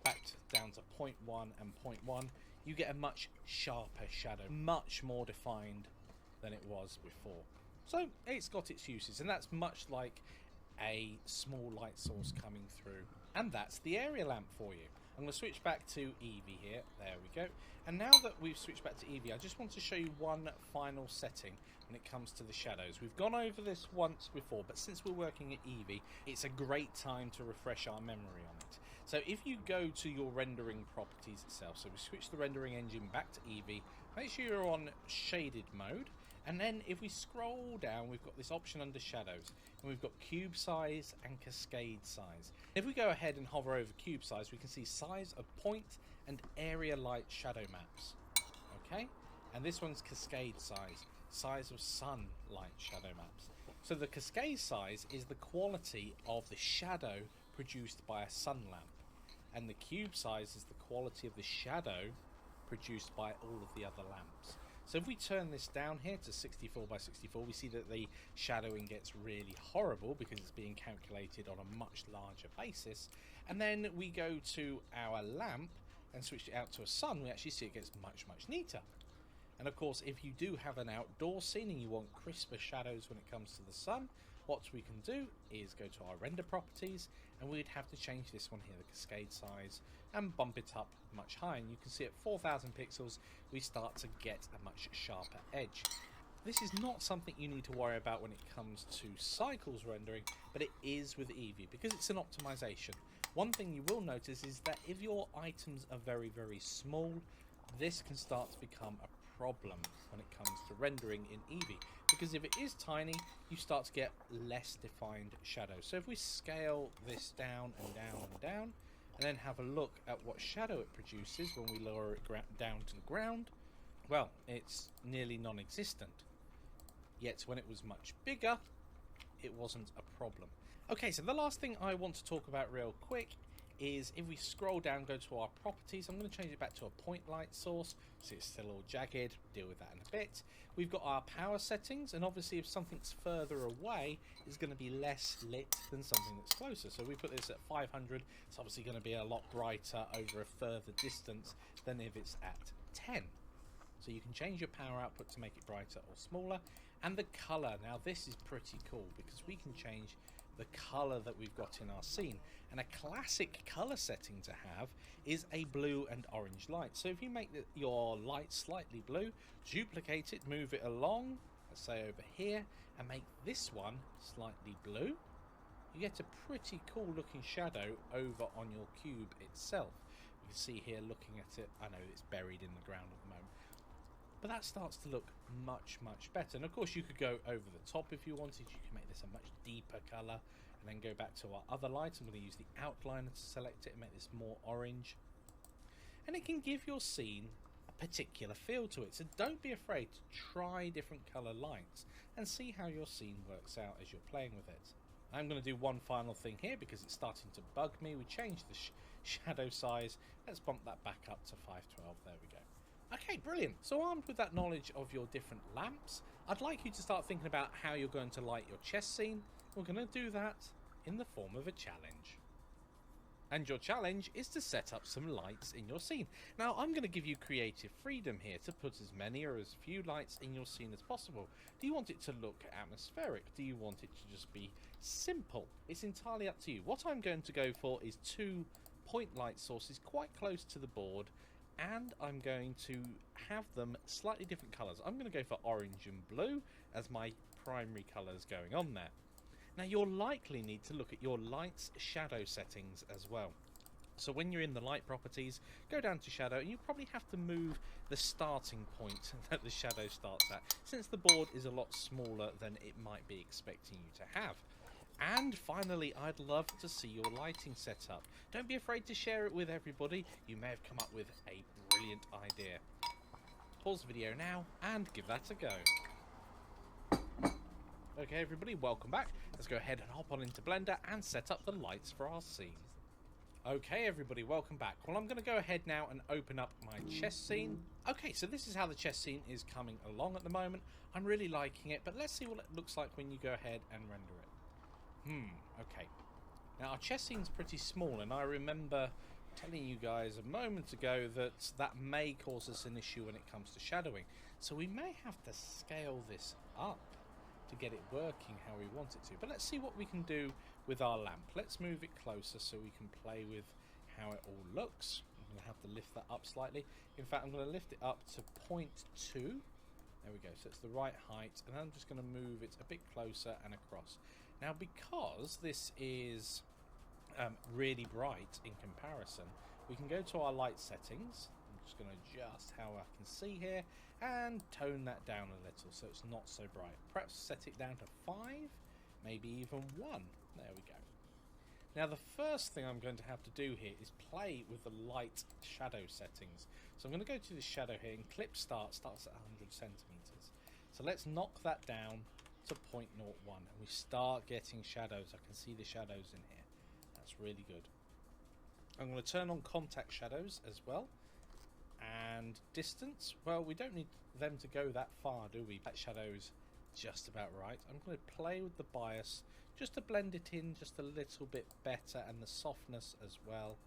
back down to 0.1 and 0.1, you get a much sharper shadow, much more defined than it was before. So it's got its uses, and that's much like a small light source coming through. And that's the area lamp for you. I'm going to switch back to Eevee here. There we go. And now that we've switched back to Eevee, I just want to show you one final setting when it comes to the shadows. We've gone over this once before, but since we're working at Eevee, it's a great time to refresh our memory on it. So if you go to your rendering properties itself, so we switch the rendering engine back to Eevee, make sure you're on shaded mode. And then if we scroll down, we've got this option under shadows, and we've got cube size and cascade size. If we go ahead and hover over cube size, we can see size of point and area light shadow maps. Okay, and this one's cascade size, size of sun light shadow maps. So the cascade size is the quality of the shadow produced by a sun lamp, and the cube size is the quality of the shadow produced by all of the other lamps. So if we turn this down here to 64 by 64, we see that the shadowing gets really horrible because it's being calculated on a much larger basis. And then we go to our lamp and switch it out to a sun, we actually see it gets much, much neater. And of course, if you do have an outdoor scene and you want crisper shadows when it comes to the sun, what we can do is go to our render properties, and we'd have to change this one here, the cascade size, and bump it up much higher. And you can see at 4,000 pixels, we start to get a much sharper edge. This is not something you need to worry about when it comes to Cycles rendering, but it is with Eevee, because it's an optimization. One thing you will notice is that if your items are very, very small, this can start to become a problem when it comes to rendering in Eevee, because if it is tiny, you start to get less defined shadows. So if we scale this down and down and down, and then have a look at what shadow it produces when we lower it down to the ground, well, it's nearly non-existent. Yet when it was much bigger, it wasn't a problem. Okay, so the last thing I want to talk about real quick is if we scroll down, go to our properties, I'm going to change it back to a point light source, so it's still all jagged, deal with that in a bit. We've got our power settings, and obviously if something's further away, it's going to be less lit than something that's closer. So we put this at 500, it's obviously going to be a lot brighter over a further distance than if it's at 10. So you can change your power output to make it brighter or smaller. And the color, now this is pretty cool because we can change the color that we've got in our scene. And a classic color setting to have is a blue and orange light. So if you make your light slightly blue, duplicate it, move it along, let's say over here, and make this one slightly blue, you get a pretty cool looking shadow over on your cube itself. You can see here looking at it, I know it's buried in the ground at the moment, but that starts to look much, much better. And of course you could go over the top if you wanted. You can make this a much deeper color, and and then go back to our other light. I'm going to use the outliner to select it and make this more orange. And it can give your scene a particular feel to it, so don't be afraid to try different colour lights and see how your scene works out as you're playing with it. I'm going to do one final thing here because it's starting to bug me. We changed the shadow size. Let's bump that back up to 512. There we go. Okay, brilliant. So armed with that knowledge of your different lamps, I'd like you to start thinking about how you're going to light your chess scene. We're going to do that in the form of a challenge. And your challenge is to set up some lights in your scene. Now, I'm going to give you creative freedom here to put as many or as few lights in your scene as possible. Do you want it to look atmospheric? Do you want it to just be simple? It's entirely up to you. What I'm going to go for is 2 point light sources quite close to the board, and I'm going to have them slightly different colours. I'm going to go for orange and blue as my primary colours going on there. Now you'll likely need to look at your light's shadow settings as well. So when you're in the light properties, go down to shadow, and you probably have to move the starting point that the shadow starts at, since the board is a lot smaller than it might be expecting you to have. And finally, I'd love to see your lighting setup. Don't be afraid to share it with everybody. You may have come up with a brilliant idea. Pause the video now and give that a go. Okay everybody, welcome back. Let's go ahead and hop on into Blender and set up the lights for our scene. Okay everybody, welcome back. Well, I'm going to go ahead now and open up my chess scene. Okay, so this is how the chess scene is coming along at the moment. I'm really liking it, but let's see what it looks like when you go ahead and render it. Okay. Now our chess scene's pretty small, and I remember telling you guys a moment ago that that may cause us an issue when it comes to shadowing. So we may have to scale this up to get it working how we want it to. But let's see what we can do with our lamp. Let's move it closer so we can play with how it all looks. I'm going to have to lift that up slightly. In fact, I'm going to lift it up to 0.2. There we go. So it's the right height. And I'm just going to move it a bit closer and across. Now, because this is really bright in comparison, we can go to our light settings. I'm just going to adjust how I can see here and tone that down a little so it's not so bright. Perhaps set it down to 5, maybe even 1. There we go. Now the first thing I'm going to have to do here is play with the light shadow settings. So I'm going to go to the shadow here, and clip starts at 100 centimeters. So let's knock that down to 0.01, and we start getting shadows. I can see the shadows in here. That's really good. I'm going to turn on contact shadows as well. And distance, well, we don't need them to go that far, do we? That shadow's just about right. I'm going to play with the bias just to blend it in just a little bit better, and the softness as well.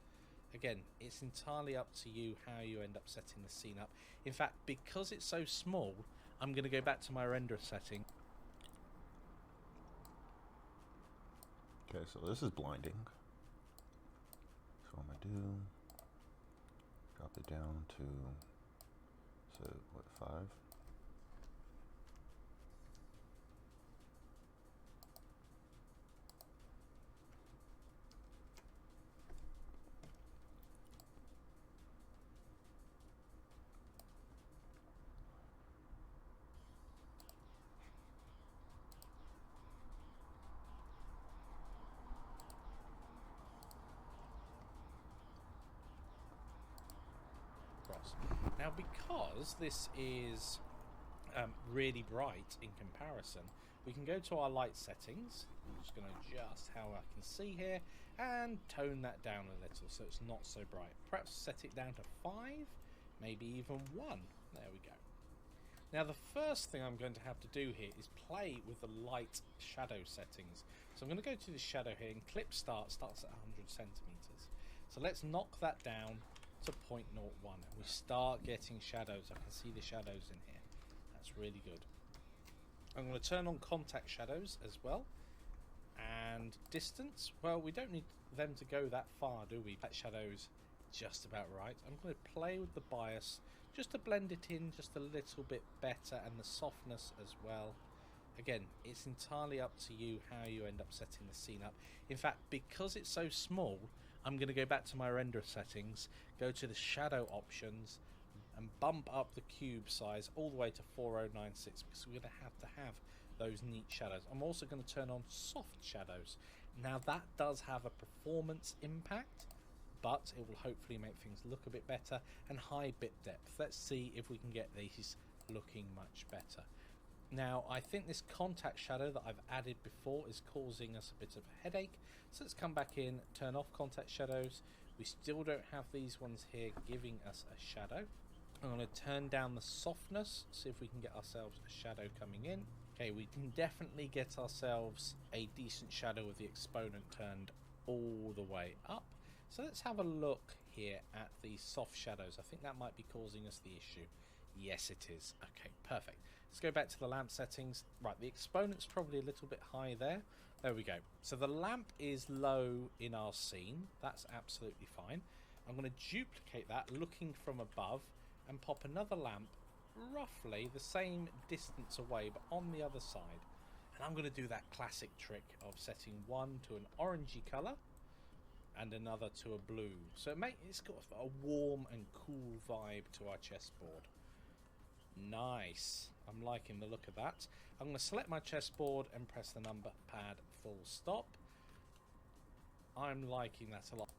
Again, it's entirely up to you how you end up setting the scene up. In fact, because it's so small, I'm going to go back to my render setting. Okay, so this is blinding. So what I'm going to do, drop it down to, so what, 5? Now, because this is really bright in comparison, we can go to our light settings. I'm just going to adjust how I can see here and tone that down a little so it's not so bright. Perhaps set it down to 5, maybe even 1. There we go. Now the first thing I'm going to have to do here is play with the light shadow settings. So I'm going to go to the shadow here, and clip starts at 100 centimeters. So let's knock that down to 0.01, and we start getting shadows. I can see the shadows in here. That's really good. I'm going to turn on contact shadows as well. And distance, well, we don't need them to go that far, do we? That shadow's just about right. I'm going to play with the bias just to blend it in just a little bit better, and the softness as well. Again, it's entirely up to you how you end up setting the scene up. In fact, because it's so small, I'm going to go back to my render settings, go to the shadow options, and bump up the cube size all the way to 4096, because we're going to have those neat shadows. I'm also going to turn on soft shadows. Now that does have a performance impact, but it will hopefully make things look a bit better. And high bit depth, let's see if we can get these looking much better. Now I think this contact shadow that I've added before is causing us a bit of a headache, so let's come back in, turn off contact shadows. We still don't have these ones here giving us a shadow. I'm going to turn down the softness, see if we can get ourselves a shadow coming in. Okay, we can definitely get ourselves a decent shadow with the exponent turned all the way up. So let's have a look here at the soft shadows. I think that might be causing us the issue. Yes, it is. Okay, perfect. Let's go back to the lamp settings. Right, the exponent's probably a little bit high there. There we go. So the lamp is low in our scene. That's absolutely fine. I'm going to duplicate that looking from above and pop another lamp roughly the same distance away but on the other side. And I'm going to do that classic trick of setting one to an orangey colour and another to a blue. So it's got a warm and cool vibe to our chessboard. Nice. I'm liking the look of that. I'm going to select my chessboard and press the number pad full stop. I'm liking that a lot.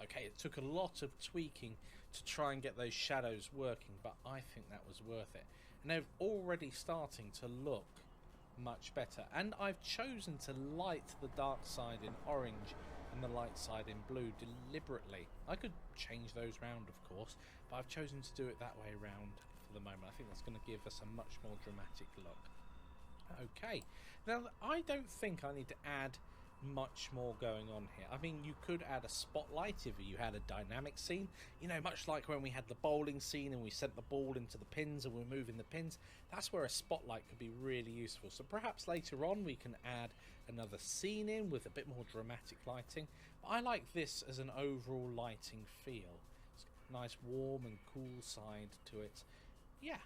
Okay, it took a lot of tweaking to try and get those shadows working, but I think that was worth it. And they're already starting to look much better. And I've chosen to light the dark side in orange and the light side in blue deliberately. I could change those round, of course, but I've chosen to do it that way around for the moment. I think that's going to give us a much more dramatic look. Okay, now I don't think I need to add much more going on here. I mean, you could add a spotlight if you had a dynamic scene, you know, much like when we had the bowling scene and we sent the ball into the pins and we're moving the pins. That's where a spotlight could be really useful. So perhaps later on we can add another scene in with a bit more dramatic lighting. But I like this as an overall lighting feel. It's got a nice warm and cool side to it. Yeah,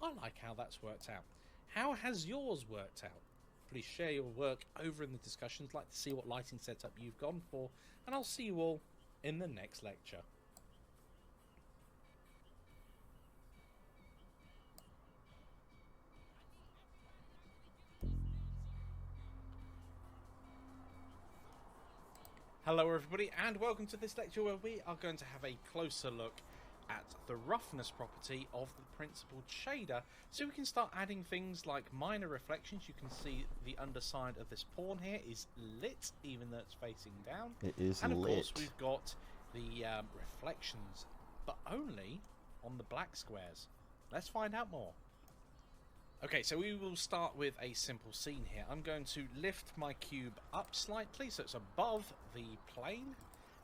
I like how that's worked out. How has yours worked out? Please share your work over in the discussions. I'd like to see what lighting setup you've gone for, and I'll see you all in the next lecture. Hello everybody, and welcome to this lecture where we are going to have a closer look at the roughness property of the principled shader, so we can start adding things like minor reflections. You can see the underside of this pawn here is lit even though it's facing down. It is and of lit. course we've got the reflections, but only on the black squares. Let's find out more. Okay, so we will start with a simple scene here. I'm going to lift my cube up slightly so it's above the plane,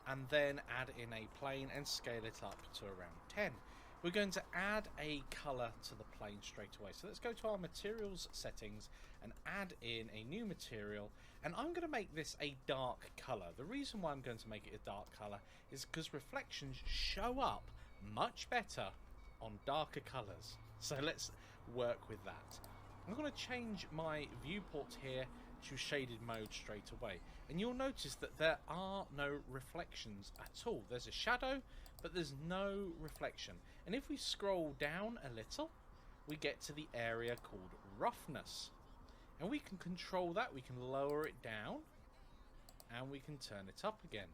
and then add in a plane and scale it up to around 10. We're going to add a color to the plane straight away. So let's go to our materials settings and add in a new material, and I'm going to make this a dark color. The reason why I'm going to make it a dark color is because reflections show up much better on darker colors. So let's work with that. I'm going to change my viewport here to shaded mode straight away, and you'll notice that there are no reflections at all. There's a shadow, but there's no reflection. And if we scroll down a little, we get to the area called roughness, and we can control that. We can lower it down and we can turn it up again.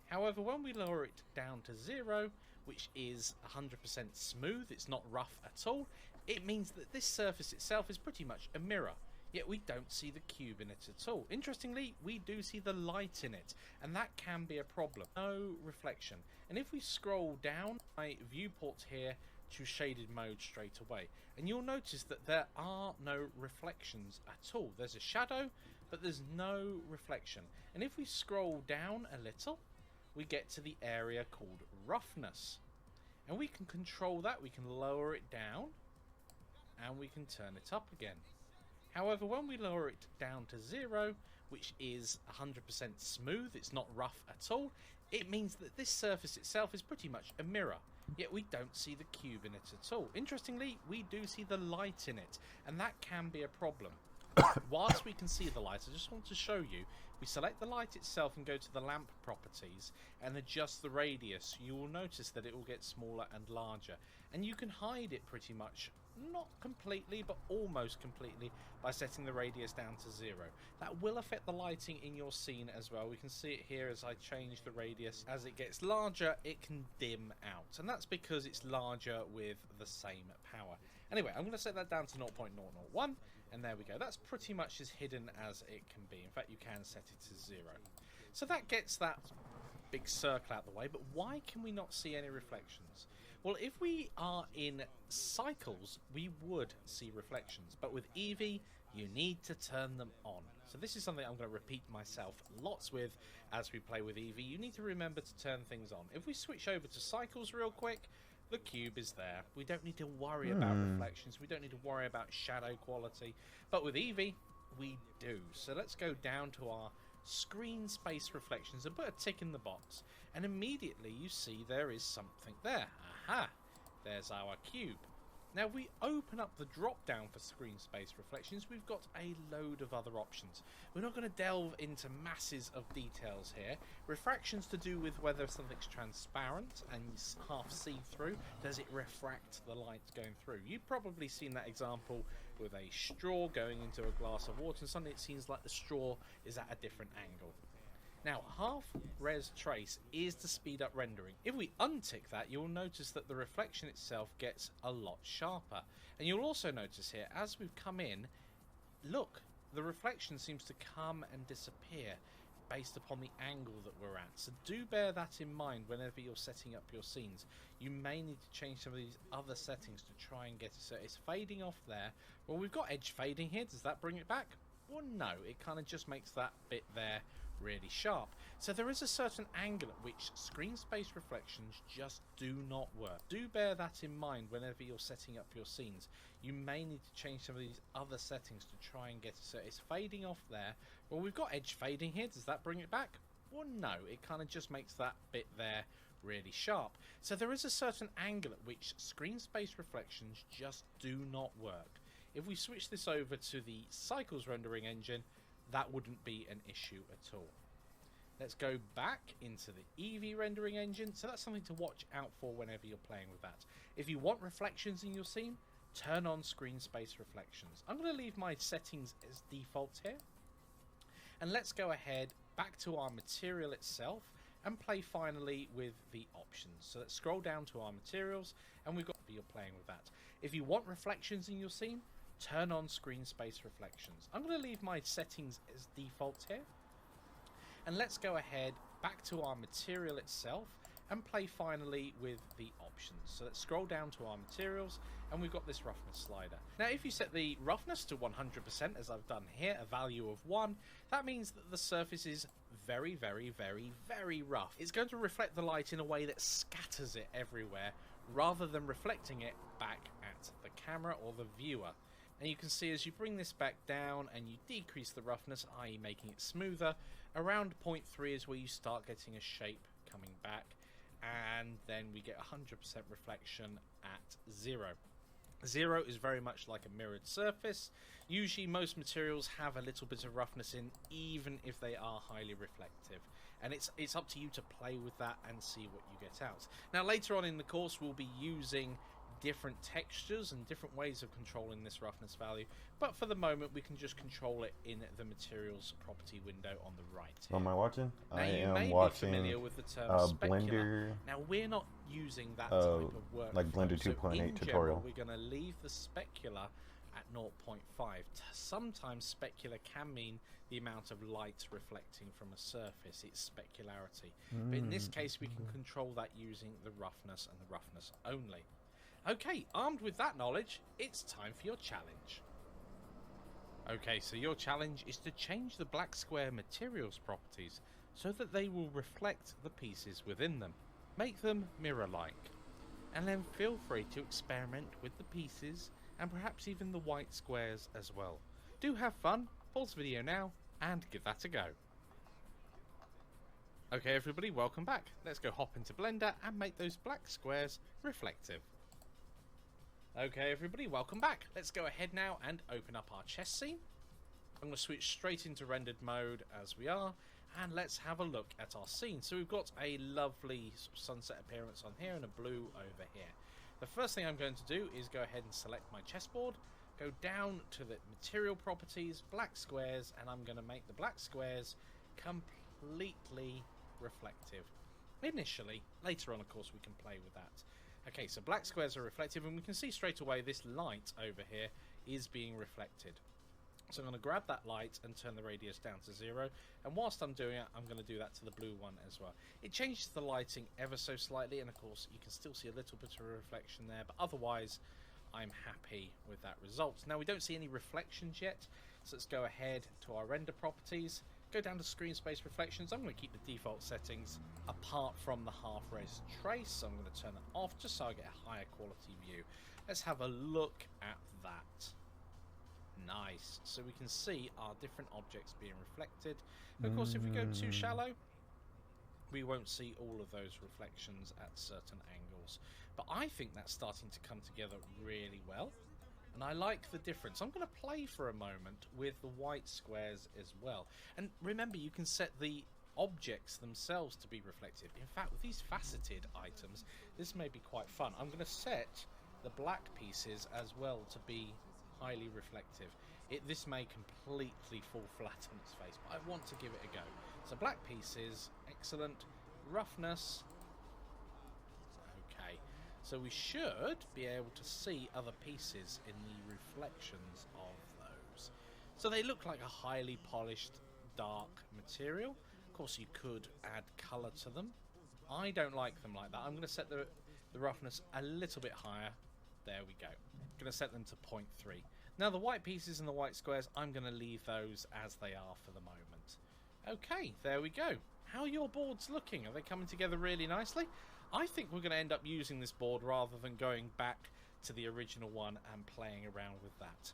However, when we lower it down to 0, which is 100% smooth, it's not rough at all, it means that this surface itself is pretty much a mirror. Yet we don't see the cube in it at all. Interestingly, we do see the light in it, and that can be a problem. No reflection. And if we scroll down my viewport here to shaded mode straight away, and you'll notice that there are no reflections at all. There's a shadow, but there's no reflection. And if we scroll down a little, we get to the area called roughness, and we can control that. We can lower it down and we can turn it up again. However, when we lower it down to 0, which is 100% smooth, it's not rough at all, it means that this surface itself is pretty much a mirror, yet we don't see the cube in it at all. Interestingly, we do see the light in it, and that can be a problem. Whilst we can see the light, I just want to show you, we select the light itself and go to the lamp properties and adjust the radius. You will notice that it will get smaller and larger, and you can hide it pretty much, not completely but almost completely, by setting the radius down to 0. That will affect the lighting in your scene as well. We can see it here as I change the radius. As it gets larger, it can dim out, and that's because it's larger with the same power. Anyway, I'm going to set that down to 0.001, and there we go. That's pretty much as hidden as it can be. In fact, you can set it to 0. So that gets that big circle out the way, but why can we not see any reflections? Well, if we are in cycles, we would see reflections, but with Eevee, you need to turn them on. So this is something I'm going to repeat myself lots with as we play with Eevee. You need to remember to turn things on. If we switch over to cycles real quick, the cube is there. We don't need to worry about reflections. We don't need to worry about shadow quality. But with Eevee, we do. So let's go down to our screen space reflections and put a tick in the box. And immediately you see there is something there. Aha! There's our cube. Now, if we open up the drop down for screen space reflections, we've got a load of other options. We're not going to delve into masses of details here. Refraction's to do with whether something's transparent and half see-through. Does it refract the light going through? You've probably seen that example with a straw going into a glass of water, and suddenly it seems like the straw is at a different angle. Now, half res trace is to speed up rendering. If we untick that, you'll notice that the reflection itself gets a lot sharper. And you'll also notice here, as we've come in, look, the reflection seems to come and disappear based upon the angle that we're at. So do bear that in mind whenever you're setting up your scenes. You may need to change some of these other settings to try and get it so it's fading off there. Well, we've got edge fading here. Does that bring it back? Well, no, it kind of just makes that bit there really sharp. So there is a certain angle at which screen space reflections just do not work. Do bear that in mind whenever you're setting up your scenes. You may need to change some of these other settings to try and get it so it's fading off there. Well, we've got edge fading here. Does that bring it back? Well, no, it kind of just makes that bit there really sharp. So there is a certain angle at which screen space reflections just do not work. If we switch this over to the Cycles rendering engine, that wouldn't be an issue at all. Let's go back into the Eevee rendering engine. So that's something to watch out for whenever you're playing with that. If you want reflections in your scene, turn on screen space reflections. I'm going to leave my settings as default here. And let's go ahead back to our material itself and play finally with the options. So let's scroll down to our materials and we've got you're playing with that. If you want reflections in your scene, turn on screen space reflections. I'm going to leave my settings as default here. And let's go ahead back to our material itself and play finally with the options. So let's scroll down to our materials and we've got this roughness slider. Now if you set the roughness to 100% as I've done here, a value of 1, that means that the surface is very, very, very, very rough. It's going to reflect the light in a way that scatters it everywhere rather than reflecting it back at the camera or the viewer. And you can see as you bring this back down and you decrease the roughness, i.e. making it smoother, around 0.3 is where you start getting a shape coming back, and then we get 100% reflection at 0. 0 is very much like a mirrored surface. Usually most materials have a little bit of roughness in, even if they are highly reflective. And it's up to you to play with that and see what you get out. Now later on in the course we'll be using different textures and different ways of controlling this roughness value, but for the moment we can just control it in the materials property window on the right here. What am I watching? Now, I you may am be watching familiar with the term specular. Blender. Now we're not using that type of work, like Blender 2.8 so in tutorial. general, we're going to leave the specular at 0.5. Sometimes specular can mean the amount of light reflecting from a surface. It's specularity. But in this case, we can control that using the roughness and the roughness only. Okay, armed with that knowledge, it's time for your challenge. Okay, so your challenge is to change the black square materials properties so that they will reflect the pieces within them. Make them mirror-like. And then feel free to experiment with the pieces and perhaps even the white squares as well. Do have fun, pause the video now, and give that a go. Okay everybody, welcome back. Let's go hop into Blender and make those black squares reflective. Okay everybody, welcome back. Let's go ahead now and open up our chest scene. I'm going to switch straight into rendered mode as we are, and let's have a look at our scene. So we've got a lovely sunset appearance on here and a blue over here. The first thing I'm going to do is go ahead and select my chessboard, go down to the material properties, black squares, and I'm going to make the black squares completely reflective. Initially, later on of course we can play with that. Okay, so black squares are reflective, and we can see straight away this light over here is being reflected. So I'm going to grab that light and turn the radius down to 0, and whilst I'm doing it, I'm going to do that to the blue one as well. It changes the lighting ever so slightly, and of course you can still see a little bit of a reflection there, but otherwise I'm happy with that result. Now we don't see any reflections yet, so let's go ahead to our render properties, go down to screen space reflections. I'm going to keep the default settings apart from the half res trace, so I'm going to turn it off just so I get a higher quality view. Let's have a look at that. Nice. So we can see our different objects being reflected. Of course, if we go too shallow, we won't see all of those reflections at certain angles. But I think that's starting to come together really well, and I like the difference. I'm going to play for a moment with the white squares as well. And remember, you can set the objects themselves to be reflective. In fact, with these faceted items, this may be quite fun. I'm going to set the black pieces as well to be highly reflective. This may completely fall flat on its face, but I want to give it a go. So black pieces, excellent. Roughness, okay. So we should be able to see other pieces in the reflections of those. So they look like a highly polished dark material. Of course you could add colour to them. I don't like them like that. I'm going to set the roughness a little bit higher. There we go. I'm going to set them to 0.3. Now the white pieces and the white squares, I'm going to leave those as they are for the moment. Okay, there we go. How are your boards looking? Are they coming together really nicely? I think we're going to end up using this board rather than going back to the original one and playing around with that.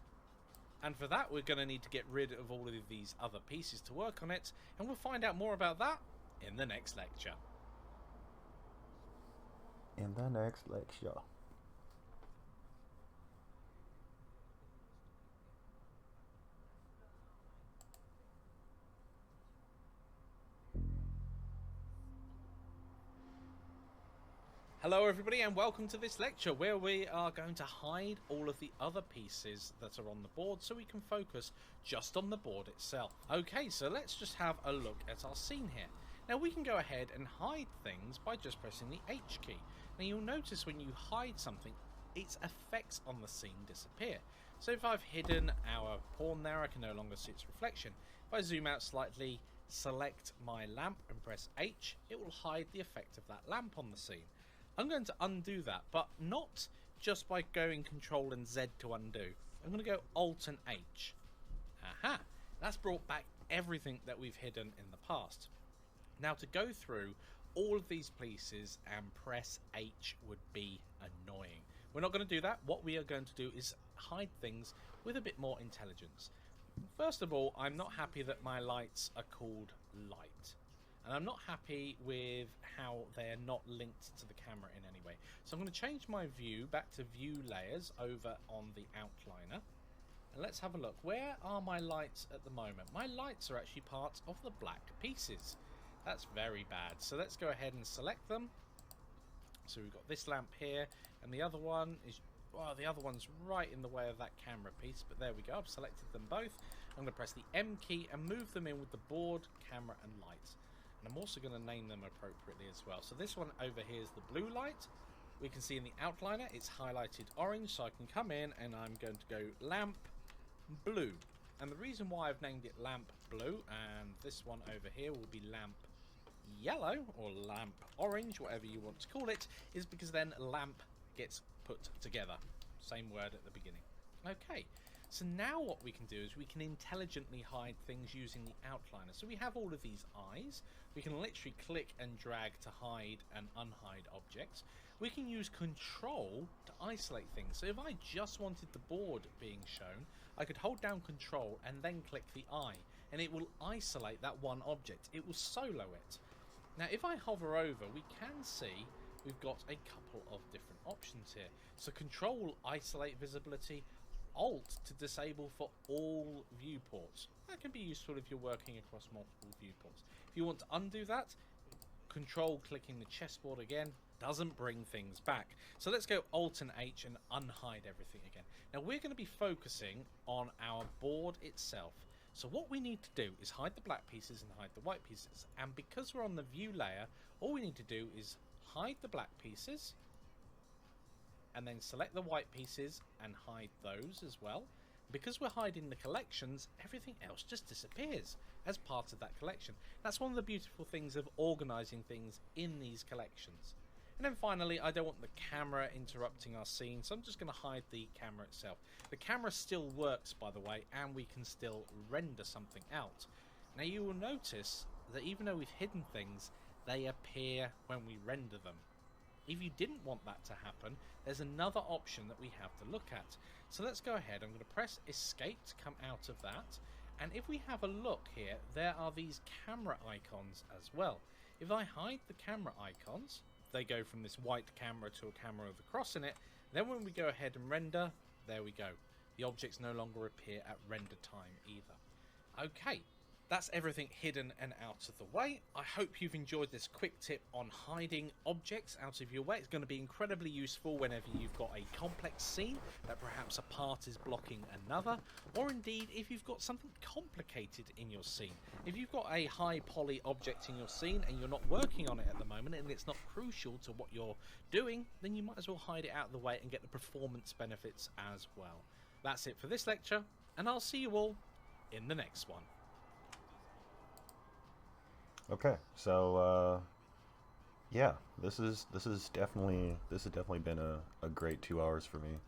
And for that, we're going to need to get rid of all of these other pieces to work on it, and we'll find out more about that in the next lecture. In the next lecture. Hello everybody, and welcome to this lecture where we are going to hide all of the other pieces that are on the board so we can focus just on the board itself. Okay, so let's just have a look at our scene here. Now we can go ahead and hide things by just pressing the H key. Now you'll notice when you hide something, its effects on the scene disappear. So if I've hidden our pawn there, I can no longer see its reflection. If I zoom out slightly, select my lamp and press H, it will hide the effect of that lamp on the scene. I'm going to undo that, but not just by going Control and Z to undo. I'm going to go Alt and H. Aha! That's brought back everything that we've hidden in the past. Now to go through all of these pieces and press H would be annoying. We're not going to do that. What we are going to do is hide things with a bit more intelligence. First of all, I'm not happy that my lights are called light. And I'm not happy with how they're not linked to the camera in any way. So I'm going to change my view back to view layers over on the outliner. And let's have a look. Where are my lights at the moment? My lights are actually part of the black pieces. That's very bad. So let's go ahead and select them. So we've got this lamp here, and the other one is, well, the other one's right in the way of that camera piece, but there we go. I've selected them both. I'm going to press the M key and move them in with the board, camera, and lights. And I'm also going to name them appropriately as well. So this one over here is the blue light, we can see in the outliner it's highlighted orange, so I can come in and I'm going to go lamp blue. And the reason why I've named it lamp blue, and this one over here will be lamp yellow or lamp orange, whatever you want to call it, is because then lamp gets put together. Same word at the beginning. Okay, so now what we can do is we can intelligently hide things using the outliner. So we have all of these eyes. We can literally click and drag to hide and unhide objects. We can use control to isolate things. So if I just wanted the board being shown, I could hold down control and then click the eye, and it will isolate that one object. It will solo it. Now if I hover over, we can see we've got a couple of different options here. So control will isolate visibility, alt to disable for all viewports. That can be useful if you're working across multiple viewports. If you want to undo that, control clicking the chessboard again doesn't bring things back. So let's go alt and H and unhide everything again. Now we're going to be focusing on our board itself. So what we need to do is hide the black pieces and hide the white pieces. And because we're on the view layer, all we need to do is hide the black pieces and then select the white pieces and hide those as well. Because we're hiding the collections, everything else just disappears as part of that collection. That's one of the beautiful things of organizing things in these collections. And then finally, I don't want the camera interrupting our scene, so I'm just going to hide the camera itself. The camera still works, by the way, and we can still render something out. Now you will notice that even though we've hidden things, they appear when we render them. If you didn't want that to happen, there's another option that we have to look at. So let's go ahead. I'm going to press escape to come out of that. And if we have a look here, there are these camera icons as well. If I hide the camera icons, they go from this white camera to a camera with a cross in it. Then when we go ahead and render, there we go. The objects no longer appear at render time either. Okay. That's everything hidden and out of the way. I hope you've enjoyed this quick tip on hiding objects out of your way. It's going to be incredibly useful whenever you've got a complex scene that perhaps a part is blocking another, or indeed if you've got something complicated in your scene. If you've got a high poly object in your scene and you're not working on it at the moment and it's not crucial to what you're doing, then you might as well hide it out of the way and get the performance benefits as well. That's it for this lecture, and I'll see you all in the next one. Okay, so yeah, this has definitely been a great 2 hours for me.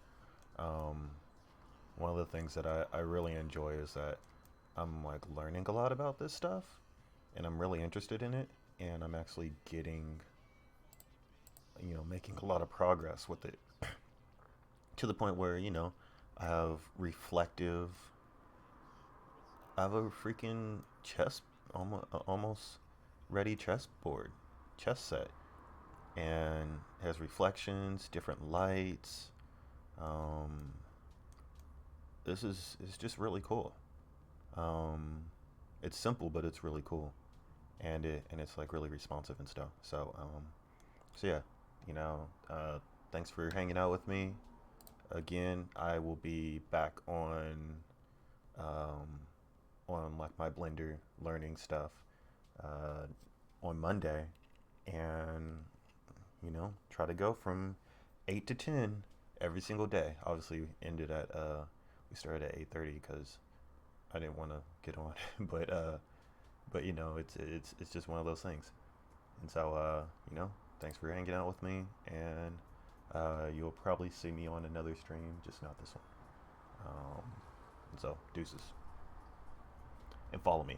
One of the things that I really enjoy is that I'm like learning a lot about this stuff, and I'm really interested in it, and I'm actually getting, making a lot of progress with it to the point where, I have a freaking chess, almost ready chess set, and has reflections, different lights. It's just really cool. It's simple, but it's really cool, and it's like really responsive and stuff. So yeah, thanks for hanging out with me. Again, I will be back on like my Blender learning stuff on Monday, and try to go from 8 to 10 every single day. Obviously ended at we started at 8:30 because I didn't want to get on but it's just one of those things. And so thanks for hanging out with me, and you'll probably see me on another stream, just not this one. And so deuces, and follow me.